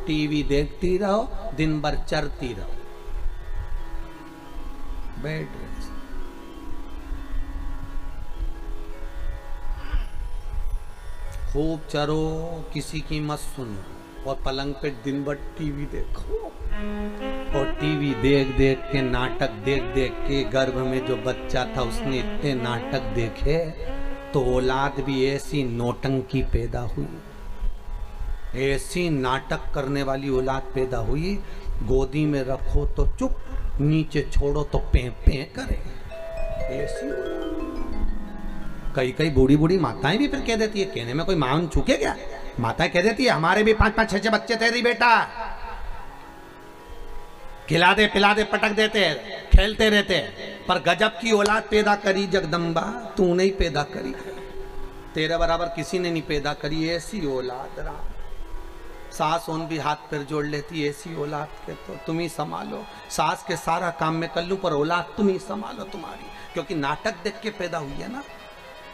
Speaker 1: टीवी देखती रहो, दिन भर चरती रहो, बेड रेस्ट। खूब चरो, किसी की मत सुनो, और पलंग पे दिन भर टीवी देखो। और टीवी देख देख के, नाटक देख देख के गर्भ में जो बच्चा था उसने इतने नाटक देखे तो औलाद भी ऐसी नौटंकी पैदा हुई, ऐसी नाटक करने वाली औलाद पैदा हुई। गोदी में रखो तो चुप, नीचे छोड़ो तो पे पे करे, ऐसी। कई कई बूढ़ी बूढ़ी माताएं भी फिर कह देती है, कहने में कोई मान चुके क्या, माताएं कह देती है हमारे भी 5-5, 6-6 बच्चे थे बेटा, खिला दे पिला दे पटक देते, खेलते रहते, पर गजब की औलाद पैदा करी जगदम्बा, तू नहीं पैदा करी, तेरे बराबर किसी ने नहीं पैदा करी, ऐसी औलाद। सास उन भी हाथ पैर जोड़ लेती, ऐसी औलाद के तो तुम ही संभालो, सास के सारा काम में कर लूं पर औलाद तुम ही संभालो तुम्हारी, क्योंकि नाटक देख के पैदा हुई है ना।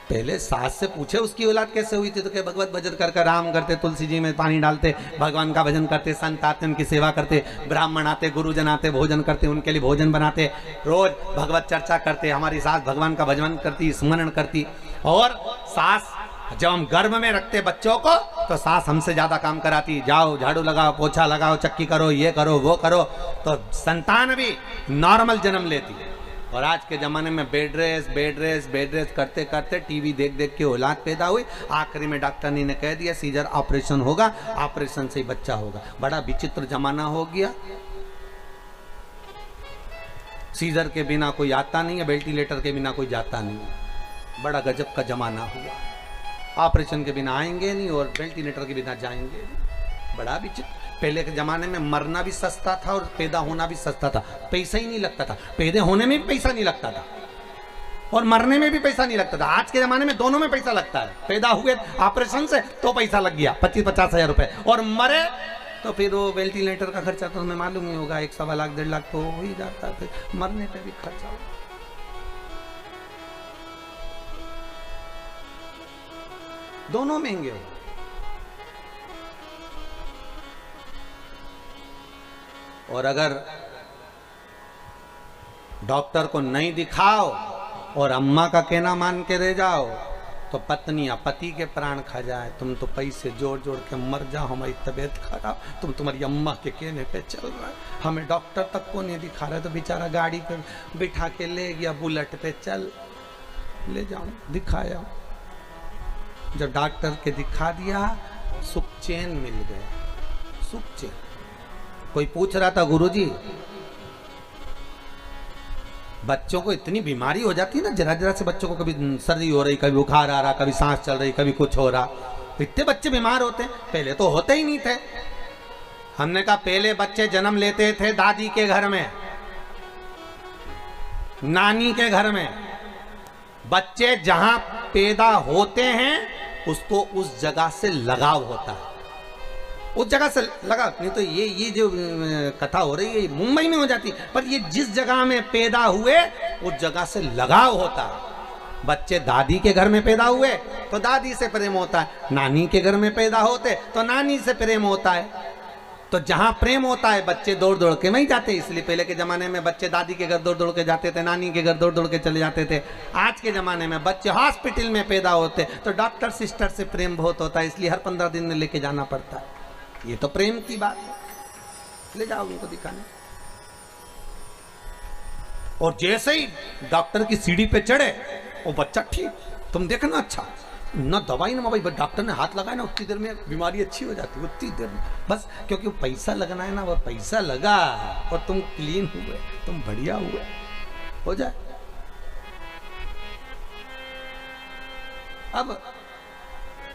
Speaker 1: पहले सास से पूछे उसकी औलाद कैसे हुई थी, तो क्या भगवत भजन कर राम करते, तुलसी जी में पानी डालते, भगवान का भजन करते, संत आते उनकी सेवा करते, ब्राह्मण आते, गुरुजन आते, भोजन करते, उनके लिए भोजन बनाते, रोज भगवत चर्चा करते। हमारी सास भगवान का भजन करती, स्मरण करती। और सास जब हम गर्भ में रखते बच्चों को तो सास हमसे ज्यादा काम कराती, जाओ झाड़ू लगाओ, पोछा लगाओ, चक्की करो, ये करो वो करो, तो संतान भी नॉर्मल जन्म लेती है। और आज के ज़माने में बेड रेस्ट करते करते टीवी देख देख के औलाद पैदा हुई। आखिरी में डॉक्टर ने कह दिया सीजर ऑपरेशन होगा, ऑपरेशन से ही बच्चा होगा। बड़ा विचित्र जमाना हो गया। सीजर के बिना कोई आता नहीं है, वेंटिलेटर के बिना कोई जाता नहीं है। बड़ा गजब का जमाना हुआ। ऑपरेशन के बिना आएंगे नहीं और वेंटिलेटर के बिना जाएंगे नहीं। बड़ा विचित्र। पहले के जमाने में मरना भी सस्ता था और पैदा होना भी सस्ता था, पैसा ही नहीं लगता था। पैदा होने में भी पैसा नहीं लगता था और मरने में भी पैसा नहीं लगता था। आज के जमाने में दोनों में पैसा लगता है। पैदा हुए ऑपरेशन से तो पैसा लग गया 25-50 हजार रुपए, और मरे तो फिर वो वेंटिलेटर का खर्चा तो हमें मालूम ही होगा, 1-1.25 लाख 1.5 लाख तो हो ही जाता है। फिर मरने पे भी खर्चा होगा। दोनों महंगे हो। और अगर डॉक्टर को नहीं दिखाओ और अम्मा का कहना मान के रह जाओ तो पत्नियां पति के प्राण खा जाए। तुम तो पैसे जोड़ जोड़ के मर जाओ, हमारी तबीयत खराब, तुम तुम्हारी अम्मा के कहने पे चल रहा है, हमें डॉक्टर तक को नहीं दिखा रहा है, तो बेचारा गाड़ी पे बिठा के ले गया, बुलेट पे चल ले जाओ दिखाया। जब डॉक्टर के दिखा दिया सुख चैन मिल गया, सुख चैन। कोई पूछ रहा था गुरुजी बच्चों को इतनी बीमारी हो जाती है ना, जरा जरा से बच्चों को कभी सर्दी हो रही, कभी बुखार आ रहा, कभी सांस चल रही, कभी कुछ हो रहा, इतने बच्चे बीमार होते हैं। पहले तो होते ही नहीं थे। हमने कहा पहले बच्चे जन्म लेते थे दादी के घर में, नानी के घर में। बच्चे जहां पैदा होते हैं उसको उस जगह से लगाव होता है, उस जगह से लगा। नहीं तो ये जो कथा हो रही है मुंबई में हो जाती, पर ये जिस जगह में पैदा हुए उस जगह से लगाव होता है। बच्चे दादी के घर में पैदा हुए तो दादी से प्रेम होता है, नानी के घर में पैदा होते तो नानी से प्रेम होता है। तो जहां प्रेम होता है बच्चे दौड़ दौड़ के वहीं जाते। इसलिए पहले के जमाने में बच्चे दादी के घर दौड़ दौड़ के जाते थे, नानी के घर दौड़ दौड़ के चले जाते थे। आज के जमाने में बच्चे हॉस्पिटल में पैदा होते तो डॉक्टर सिस्टर से प्रेम बहुत होता है, इसलिए हर 15 दिन में लेके जाना पड़ता है। ये तो प्रेम की बात है, ले जाओ उनको दिखाने। और जैसे ही डॉक्टर की सीढ़ी पे चढ़े वो बच्चा ठीक, तुम देखना अच्छा ना दवाई ना भाई, डॉक्टर ने हाथ लगाया ना उतनी देर में बीमारी अच्छी हो जाती है, उतनी देर में बस। क्योंकि वो पैसा लगना है ना, वो पैसा लगा और तुम क्लीन हुए, तुम बढ़िया हुए, हो जाए। अब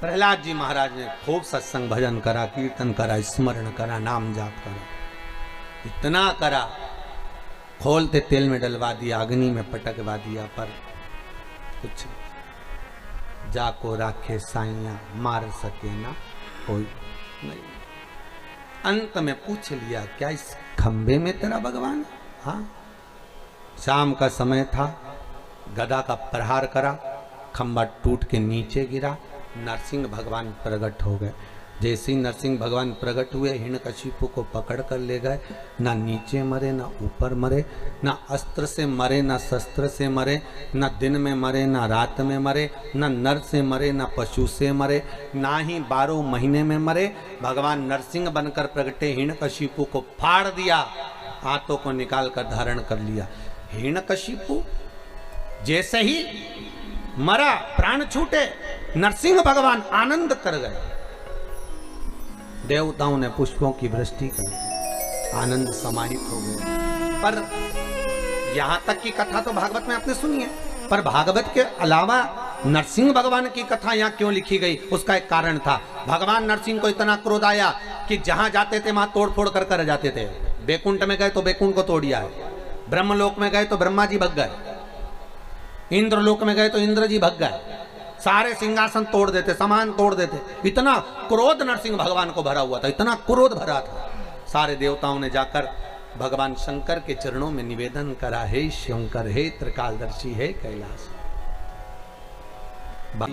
Speaker 1: प्रहलाद जी महाराज ने खूब सत्संग भजन करा, कीर्तन करा, स्मरण करा, नाम जाप करा, इतना करा, खोलते तेल में डलवा दिया, अग्नि में पटकवा दिया, पर कुछ जाको राखे साइया मार सके ना कोई नहीं। अंत में पूछ लिया क्या इस खंबे में तेरा भगवान? हाँ। शाम का समय था, गदा का प्रहार करा, खंबा टूट के नीचे गिरा, नरसिंह भगवान प्रकट हो गए। जैसे ही नरसिंह भगवान प्रकट हुए हिरण्यकशिपु को पकड़ कर ले गए। ना नीचे मरे ना ऊपर मरे, ना अस्त्र से मरे ना शस्त्र से मरे, ना दिन में मरे ना रात में मरे, ना नर से मरे ना पशु से मरे, ना ही 12 महीने में मरे। भगवान नरसिंह बनकर प्रगटे, हिरण्यकशिपु को फाड़ दिया, हाथों को निकाल कर धारण कर लिया। हिरण्यकशिपु जैसे ही मरा, प्राण छूटे, नरसिंह भगवान आनंद कर गए। देवताओं ने पुष्पों की वृष्टि कर दी, आनंद समाहित हो गए। पर यहां तक की कथा तो भागवत में आपने सुनी है, पर भागवत के अलावा नरसिंह भगवान की कथा यहाँ क्यों लिखी गई उसका एक कारण था। भगवान नरसिंह को इतना क्रोध आया कि जहां जाते थे वहां तोड़ फोड़ कर जाते थे। बैकुंठ में गए तो बैकुंठ को तोड़िया है, ब्रह्मलोक में गए तो ब्रह्मा जी भग गए, इंद्रलोक में गए तो इंद्र जी भग गए, सारे सिंहासन तोड़ देते, सामान तोड़ देते। इतना क्रोध नरसिंह भगवान को भरा हुआ था, इतना क्रोध भरा था। सारे देवताओं ने जाकर भगवान शंकर के चरणों में निवेदन करा, हे शंकर, हे त्रिकालदर्शी, हे कैलाश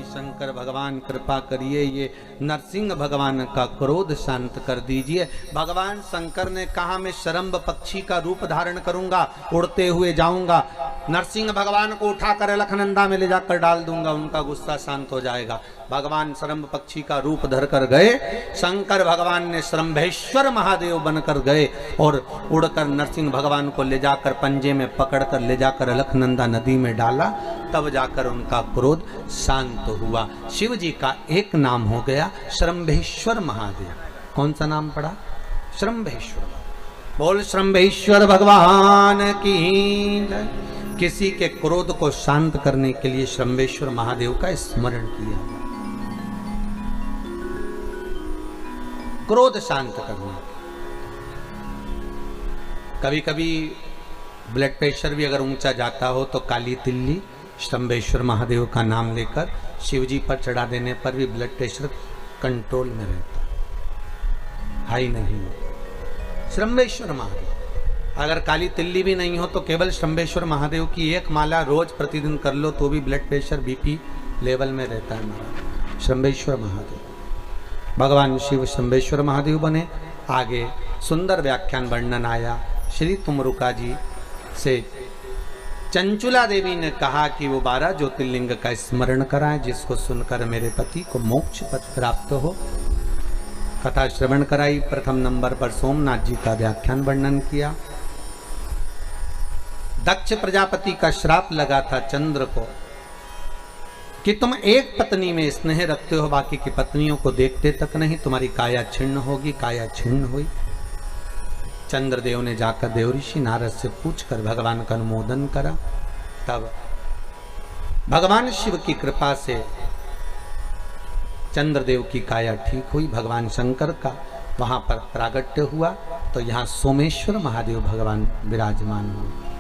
Speaker 1: शंकर भगवान कृपा करिए, ये नरसिंह भगवान का क्रोध शांत कर दीजिए। भगवान शंकर ने कहा, मैं शरम्भ पक्षी का रूप धारण करूंगा, उड़ते हुए जाऊंगा, नरसिंह भगवान को उठाकर अलखनंदा में ले जाकर डाल दूंगा, उनका गुस्सा शांत हो जाएगा। भगवान शरम्भ पक्षी का रूप धर कर गए। शंकर भगवान ने शरम्भेश्वर महादेव बनकर गए और उड़कर नरसिंह भगवान को ले जाकर पंजे में पकड़कर ले जाकर अलखनंदा नदी में डाला। तब जाकर उनका क्रोध शांत हुआ। शिव जी का एक नाम हो गया शरम्भेश्वर महादेव। कौन सा नाम पड़ा? शरम्भेश्वर। बोल शरम्भेश्वर भगवान की। किसी के क्रोध को शांत करने के लिए शरम्भेश्वर महादेव का स्मरण किया, क्रोध शांत करना। कभी कभी ब्लड प्रेशर भी अगर ऊंचा जाता हो तो काली तिल्ली शंभेश्वर महादेव का नाम लेकर शिवजी पर चढ़ा देने पर भी ब्लड प्रेशर कंट्रोल में रहता, हाई नहीं होता। शंभेश्वर महादेव। अगर काली तिल्ली भी नहीं हो तो केवल शंभेश्वर महादेव की एक माला रोज प्रतिदिन कर लो तो भी ब्लड प्रेशर बीपी लेवल में रहता है हमारा। शंभेश्वर महादेव, भगवान शिव शंभेश्वर महादेव बने। आगे सुंदर व्याख्यान वर्णन आया श्री तुमरुका जी से। चंचुला देवी ने कहा कि वो 12 ज्योतिर्लिंग का स्मरण कराएं, जिसको सुनकर मेरे पति को मोक्ष पद प्राप्त हो। कथा श्रवण कराई। प्रथम नंबर पर सोमनाथ जी का व्याख्यान वर्णन किया। दक्ष प्रजापति का श्राप लगा था चंद्र को कि तुम एक पत्नी में स्नेह रखते हो, बाकी की पत्नियों को देखते तक नहीं, तुम्हारी काया छिन्न होगी। काया छिन्न हुई। चंद्रदेव ने जाकर देवऋषि नारद से पूछकर भगवान का अनुमोदन करा। तब भगवान शिव की कृपा से चंद्रदेव की काया ठीक हुई। भगवान शंकर का वहां पर प्रागट्य हुआ तो यहाँ सोमेश्वर महादेव भगवान विराजमान हुए।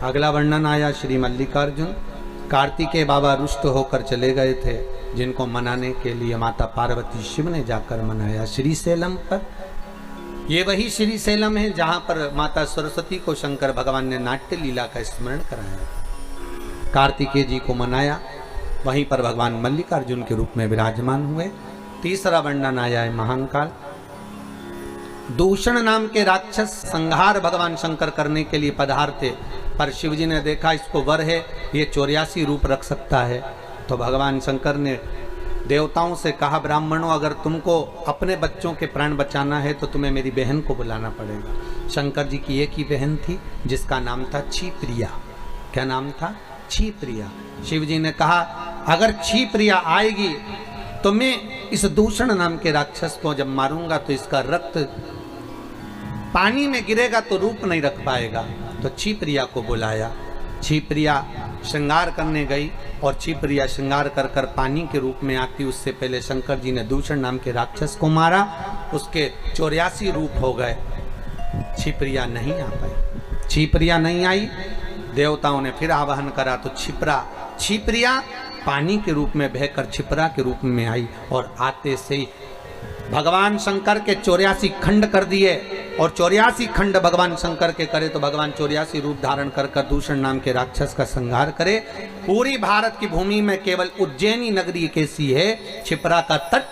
Speaker 1: अगला वर्णन आया श्री मल्लिकार्जुन। कार्तिकेय बाबा रुष्ट होकर चले गए थे, जिनको मनाने के लिए माता पार्वती शिव ने जाकर मनाया श्रीशैलम पर। ये वही श्रीशैलम है जहां पर माता सरस्वती को शंकर भगवान ने नाट्य लीला का स्मरण कराया। कार्तिकेय जी को मनाया, वहीं पर भगवान मल्लिकार्जुन के रूप में विराजमान हुए। तीसरा वर्णन आया है महाकाल। दूषण नाम के राक्षस संहार भगवान शंकर करने के लिए पधारते, पर शिवजी ने देखा इसको वर है, ये 84 रूप रख सकता है। तो भगवान शंकर ने देवताओं से कहा, ब्राह्मणों अगर तुमको अपने बच्चों के प्राण बचाना है तो तुम्हें मेरी बहन को बुलाना पड़ेगा। शंकर जी की एक ही बहन थी जिसका नाम था क्षिप्रिया। क्या नाम था? क्षिप्रिया। शिवजी ने कहा अगर क्षिप्रिया आएगी तो मैं इस दूषण नाम के राक्षस को जब मारूंगा तो इसका रक्त पानी में गिरेगा तो रूप नहीं रख पाएगा। तो क्षिप्रिया को बुलाया। क्षिप्रिया श्रृंगार करने गई और क्षिप्रिया श्रृंगार कर कर पानी के रूप में आती। उससे पहले शंकर जी ने दूषण नाम के राक्षस को मारा, उसके 84 रूप हो गए। क्षिप्रिया नहीं आ पाई। क्षिप्रिया नहीं आई, देवताओं ने फिर आवाहन करा तो क्षिप्रिया पानी के रूप में बहकर छिपरा के रूप में आई और आते से ही भगवान शंकर के 84 खंड कर दिए। और 84 खंड भगवान शंकर के करे तो भगवान 84 रूप धारण कर कर दूषण नाम के राक्षस का संहार करे। पूरी भारत की भूमि में केवल उज्जैनी नगरी कैसी है, छिपरा का तट,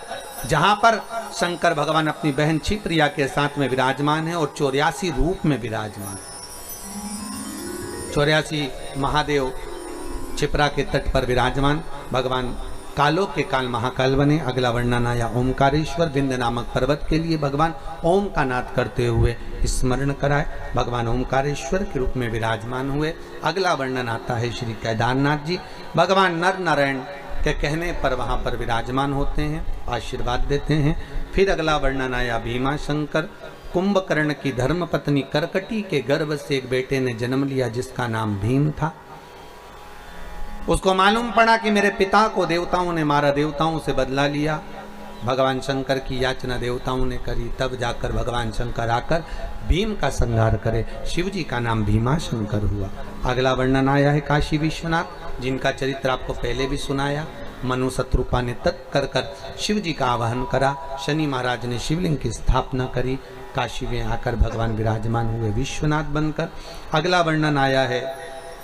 Speaker 1: जहां पर शंकर भगवान अपनी बहन क्षिप्रिया के साथ में विराजमान है और 84 रूप में विराजमान। 84 महादेव छिपरा के तट पर विराजमान। भगवान कालों के काल महाकाल बने। अगला वर्णन आया ओमकारेश्वर। विंध्य नामक पर्वत के लिए भगवान ओम का नाद करते हुए स्मरण कराए। भगवान ओमकारेश्वर के रूप में विराजमान हुए। अगला वर्णन आता है श्री केदारनाथ जी। भगवान नर नारायण के कहने पर वहाँ पर विराजमान होते हैं, आशीर्वाद देते हैं। फिर अगला वर्णन आया भीमा शंकर। कुंभकर्ण की धर्म पत्नी करकटी के गर्भ से एक बेटे ने जन्म लिया जिसका नाम भीम था। उसको मालूम पड़ा कि मेरे पिता को देवताओं ने मारा, देवताओं से बदला लिया। भगवान शंकर की याचना देवताओं ने करी, तब जाकर भगवान शंकर आकर भीम का संहार करे। शिव जी का नाम भीमा शंकर हुआ। अगला वर्णन आया है काशी विश्वनाथ, जिनका चरित्र आपको पहले भी सुनाया। मनु शत्रुपा ने तत्कर कर शिव जी का आवाहन करा। शनि महाराज ने शिवलिंग की स्थापना करी। काशी में आकर भगवान विराजमान हुए विश्वनाथ बनकर। अगला वर्णन आया है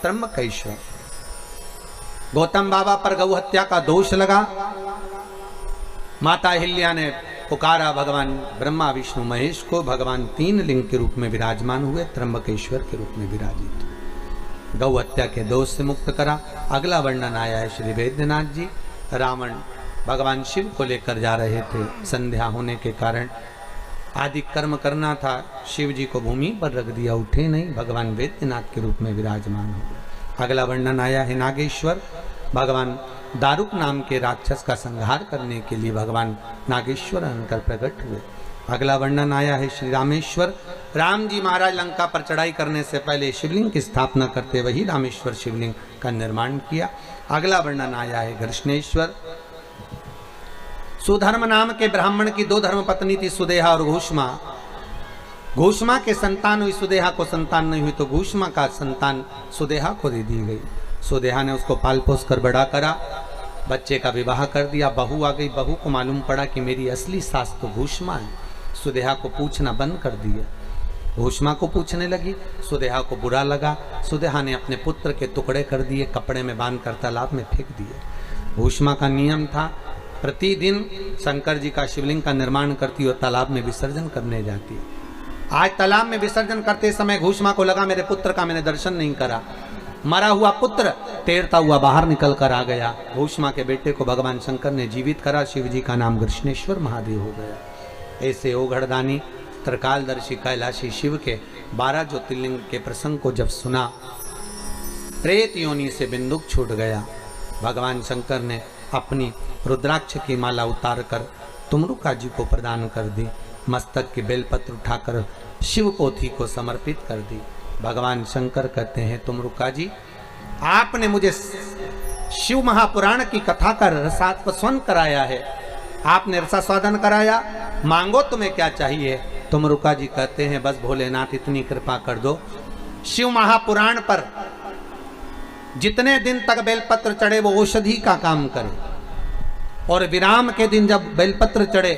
Speaker 1: त्र्यंबकेश्वर। गौतम बाबा पर गौ हत्या का दोष लगा। माता अहिल्या ने पुकारा भगवान ब्रह्मा विष्णु महेश को। भगवान 3 लिंग के रूप में विराजमान हुए, त्र्यंबकेश्वर के रूप में विराजित। गौ हत्या के दोष से मुक्त करा। अगला वर्णन आया है श्री वैद्यनाथ जी। रावण भगवान शिव को लेकर जा रहे थे। संध्या होने के कारण आदि कर्म करना था, शिव जी को भूमि पर रख दिया, उठे नहीं, भगवान वैद्यनाथ के रूप में विराजमान हुए। अगला वर्णन आया है नागेश्वर। भगवान दारुक नाम के राक्षस का संहार करने के लिए भगवान नागेश्वर बनकर प्रकट हुए। अगला वर्णन आया है श्री रामेश्वर। राम जी महाराज लंका पर चढ़ाई करने से पहले शिवलिंग की स्थापना करते वही रामेश्वर शिवलिंग का निर्माण किया। अगला वर्णन आया है कृष्णेश्वर। सुधर्म नाम के ब्राह्मण की 2 धर्म पत्नी थी, सुदेहा और घूष्मा। घूष्मा के संतान हुई, सुदेहा को संतान नहीं हुई, तो घूष्मा का संतान सुदेहा को दे दी गई। सुदेहा ने उसको पाल पोस कर बड़ा करा, बच्चे का विवाह कर दिया। बहू आ गई, बहू को मालूम पड़ा कि मेरी असली सास तो घूष्मा है। सुदेहा को पूछना बंद कर दिया। घूष्मा को पूछने लगी, सुदेहा को बुरा लगा। सुदेहा ने अपने पुत्र के टुकड़े कर दिए, कपड़े में बांधकर तालाब में फेंक दिए। घूष्मा का नियम था, प्रतिदिन शंकर जी का शिवलिंग का निर्माण करती और तालाब में विसर्जन करने जाती। आज तालाब में विसर्जन करते समय घूष्मा को लगा मेरे पुत्र का मैंने दर्शन नहीं करा। मरा हुआ पुत्र तैरता हुआ बाहर निकल कर आ गया। घूष्मा के बेटे को भगवान शंकर ने जीवित करा। शिव जी का नाम कृष्णेश्वर महादेव हो गया। ऐसे ओघड़दानी त्रिकालदर्शी कैलाशी शिव के 12 ज्योतिर्लिंग के प्रसंग को जब सुना, प्रेत योनि से बिंदुक छूट गया। भगवान शंकर ने अपनी रुद्राक्ष की माला उतारकर तुमरुका जी को प्रदान कर दी। मस्तक के बेलपत्र उठाकर शिव पोथी को समर्पित कर दी। भगवान शंकर कहते हैं, तुमरुका जी, आपने मुझे शिव महापुराण की कथा का रसास्वादन कराया है, आपने रसास्वादन कराया, मांगो तुम्हें क्या चाहिए। तुमरुका जी कहते हैं, बस भोलेनाथ इतनी कृपा कर दो, शिव महापुराण पर जितने दिन तक बेलपत्र चढ़े वो औषधि का काम करे, और विराम के दिन जब बेलपत्र चढ़े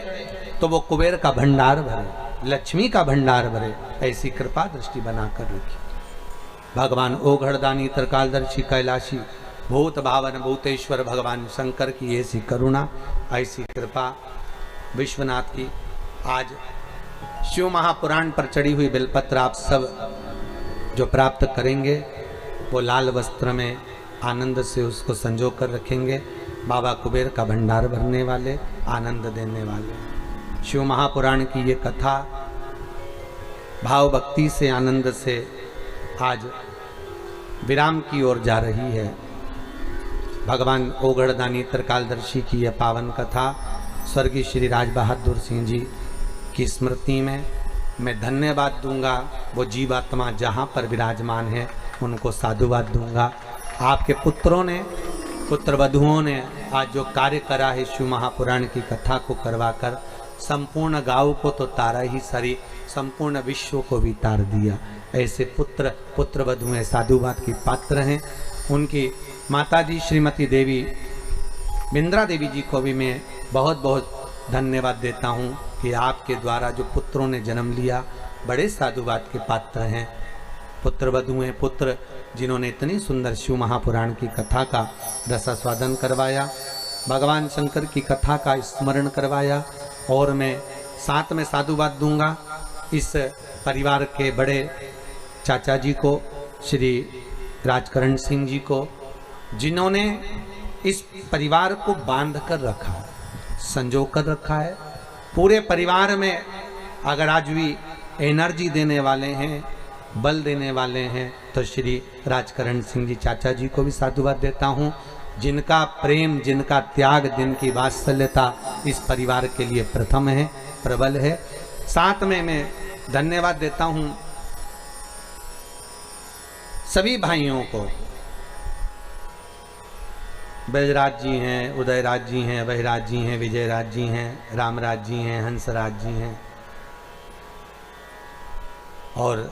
Speaker 1: तो वो कुबेर का भंडार भरे, लक्ष्मी का भंडार भरे। ऐसी कृपा दृष्टि बनाकर रखी। भगवान ओघड़दानी त्रिकालदर्शी कैलाशी भूत भावन भूतेश्वर भगवान शंकर की ऐसी करुणा, ऐसी कृपा विश्वनाथ की। आज शिव महापुराण पर चढ़ी हुई बेलपत्र आप सब जो प्राप्त करेंगे वो लाल वस्त्र में आनंद से उसको संजो कर रखेंगे। बाबा कुबेर का भंडार भरने वाले, आनंद देने वाले। शिव महापुराण की ये कथा भाव भक्ति से, आनंद से आज विराम की ओर जा रही है। भगवान ओघड़दानी त्रिकालदर्शी की यह पावन कथा स्वर्गीय श्री राज बहादुर सिंह जी की स्मृति में मैं धन्यवाद दूंगा। वो जीवात्मा जहाँ पर विराजमान है उनको साधुवाद दूंगा। आपके पुत्रों ने, पुत्र वधुओं ने आज जो कार्य करा है शिव महापुराण की कथा को करवाकर संपूर्ण गांव को तो तारा ही सरी, संपूर्ण विश्व को भी तार दिया। ऐसे पुत्र वधुएं साधुवाद की पात्र हैं। उनकी माताजी श्रीमती देवी बिंद्रा देवी जी को भी मैं बहुत बहुत धन्यवाद देता हूं कि आपके द्वारा जो पुत्रों ने जन्म लिया बड़े साधुवाद के पात्र हैं। पुत्र वधुएं, पुत्र जिन्होंने इतनी सुंदर शिव महापुराण की कथा का रसास्वादन करवाया, भगवान शंकर की कथा का स्मरण करवाया। और मैं साथ में साधुवाद दूंगा इस परिवार के बड़े चाचा जी को, श्री राजकरण सिंह जी को, जिन्होंने इस परिवार को बांध कर रखा, संजो कर रखा है। पूरे परिवार में अगर आज भी एनर्जी देने वाले हैं, बल देने वाले हैं, तो श्री राजकरण सिंह जी चाचा जी को भी साधुवाद देता हूँ। जिनका प्रेम, जिनका त्याग, जिनकी वात्सल्यता इस परिवार के लिए प्रथम है, प्रबल है। साथ में मैं धन्यवाद देता हूँ सभी भाइयों को। ब्रजराज जी हैं, उदयराज जी हैं, बहिराज जी हैं, विजयराज जी हैं, रामराज जी हैं, हंसराज जी हैं, और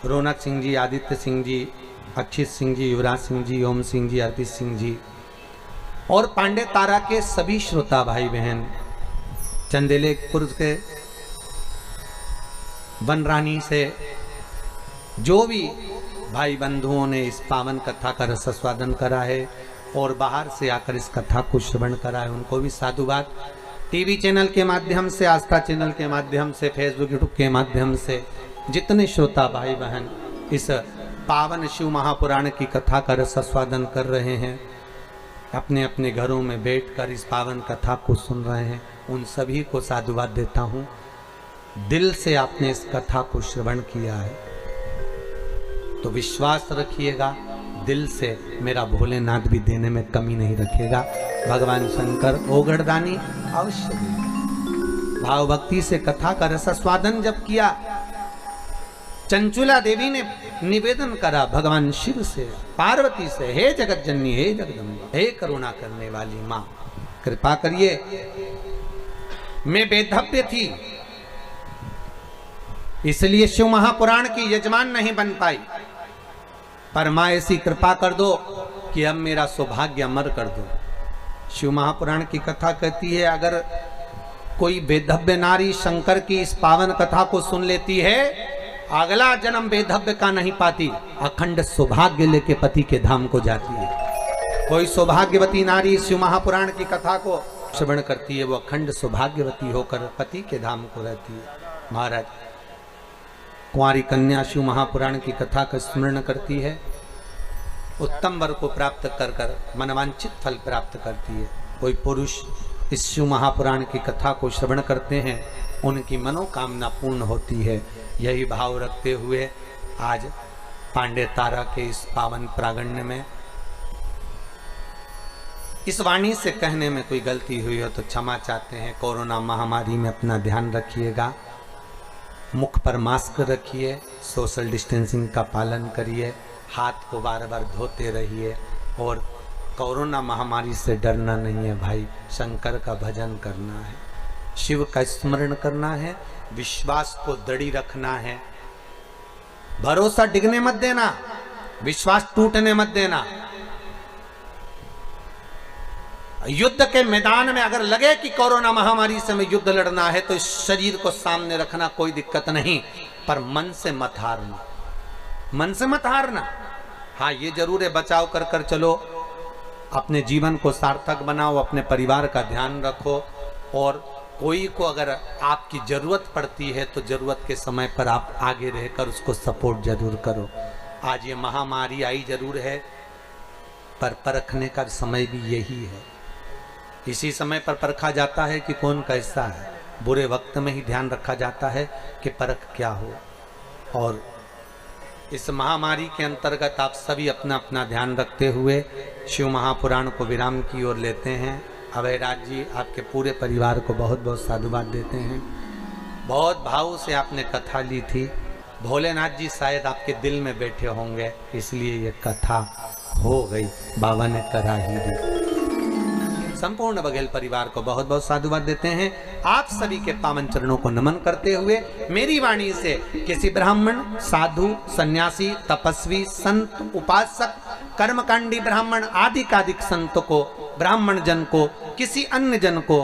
Speaker 1: रौनक सिंह जी, आदित्य सिंह जी, अक्षित सिंह जी, युवराज सिंह जी, ओम सिंह जी, अर्पित सिंह जी, और पांडे तारा के सभी श्रोता भाई बहन, चंदेलेपुर के वनरानी से जो भी भाई बंधुओं ने इस पावन कथा का रसास्वादन करा है और बाहर से आकर इस कथा को श्रवण करा है, उनको भी साधुवाद। टीवी चैनल के माध्यम से, आस्था चैनल के माध्यम से, फेसबुक यूट्यूब के माध्यम से जितने श्रोता भाई बहन इस पावन शिव महापुराण की कथा का रसास्वादन कर रहे हैं, अपने अपने घरों में बैठकर इस पावन कथा को सुन रहे हैं, उन सभी को साधुवाद देता हूँ। दिल से आपने इस कथा को श्रवण किया है तो विश्वास रखिएगा, दिल से मेरा भोलेनाथ भी देने में कमी नहीं रखेगा। भगवान शंकर ओगड़दानी अवश्य देगा। भाव भक्ति से कथा का रसास्वादन जब किया, चंचुला देवी ने निवेदन करा भगवान शिव से, पार्वती से, हे जगत जननी, हे जगदम्बा, हे करुणा करने वाली माँ, कृपा करिए, मैं बेधव्य थी इसलिए शिव महापुराण की यजमान नहीं बन पाई, पर माँ ऐसी कृपा कर दो कि अब मेरा सौभाग्य अमर कर दो। शिव महापुराण की कथा कहती है, अगर कोई बेधव्य नारी शंकर की इस पावन कथा को सुन लेती है, अगला जन्म बेधव्य का नहीं पाती, अखंड सौभाग्य लेके पति के धाम को जाती है। कोई सौभाग्यवती नारी शिव महापुराण की कथा को श्रवण करती है, वो अखंड सौभाग्यवती होकर पति के धाम को रहती है। महाराज, कुंवारी कन्या शिव महापुराण की कथा का स्मरण करती है, उत्तम वर को प्राप्त कर कर मनवांचित फल प्राप्त करती है। कोई पुरुष इस शिव महापुराण की कथा को श्रवण करते हैं, उनकी मनोकामना पूर्ण होती है। यही भाव रखते हुए आज पांडे तारा के इस पावन प्रांगण में इस वाणी से कहने में कोई गलती हुई हो तो क्षमा चाहते हैं। कोरोना महामारी में अपना ध्यान रखिएगा, मुख पर मास्क रखिए, सोशल डिस्टेंसिंग का पालन करिए, हाथ को बार बार धोते रहिए और कोरोना महामारी से डरना नहीं है भाई, शंकर का भजन करना है, शिव का स्मरण करना है, विश्वास को दृढ़ रखना है, भरोसा डिगने मत देना, विश्वास टूटने मत देना। युद्ध के मैदान में अगर लगे कि कोरोना महामारी से हमें युद्ध लड़ना है तो इस शरीर को सामने रखना कोई दिक्कत नहीं, पर मन से मत हारना, मन से मत हारना। हाँ, ये जरूर है, बचाव कर कर चलो, अपने जीवन को सार्थक बनाओ, अपने परिवार का ध्यान रखो और कोई को अगर आपकी जरूरत पड़ती है तो जरूरत के समय पर आप आगे रहकर उसको सपोर्ट जरूर करो। आज ये महामारी आई जरूर है, पर परखने का समय भी यही है। इसी समय पर परखा जाता है कि कौन कैसा है, बुरे वक्त में ही ध्यान रखा जाता है कि परख क्या हो। और इस महामारी के अंतर्गत आप सभी अपना अपना ध्यान रखते हुए शिव महापुराण को विराम की ओर लेते हैं। अभयराज जी आपके पूरे परिवार को बहुत बहुत साधुवाद देते हैं। बहुत भाव से आपने कथा ली थी, भोलेनाथ जी शायद आपके दिल में बैठे होंगे, इसलिए ये कथा हो गई, बाबा ने करा ही दी। संपूर्ण बघेल परिवार को बहुत बहुत साधुवाद देते हैं। आप सभी के पावन चरणों को नमन करते हुए मेरी वाणी से किसी ब्राह्मण, साधु, सन्यासी, तपस्वी, संत, उपासक, कर्मकांडी ब्राह्मण आदि कादिक संत को, ब्राह्मण जन को, किसी अन्य जन को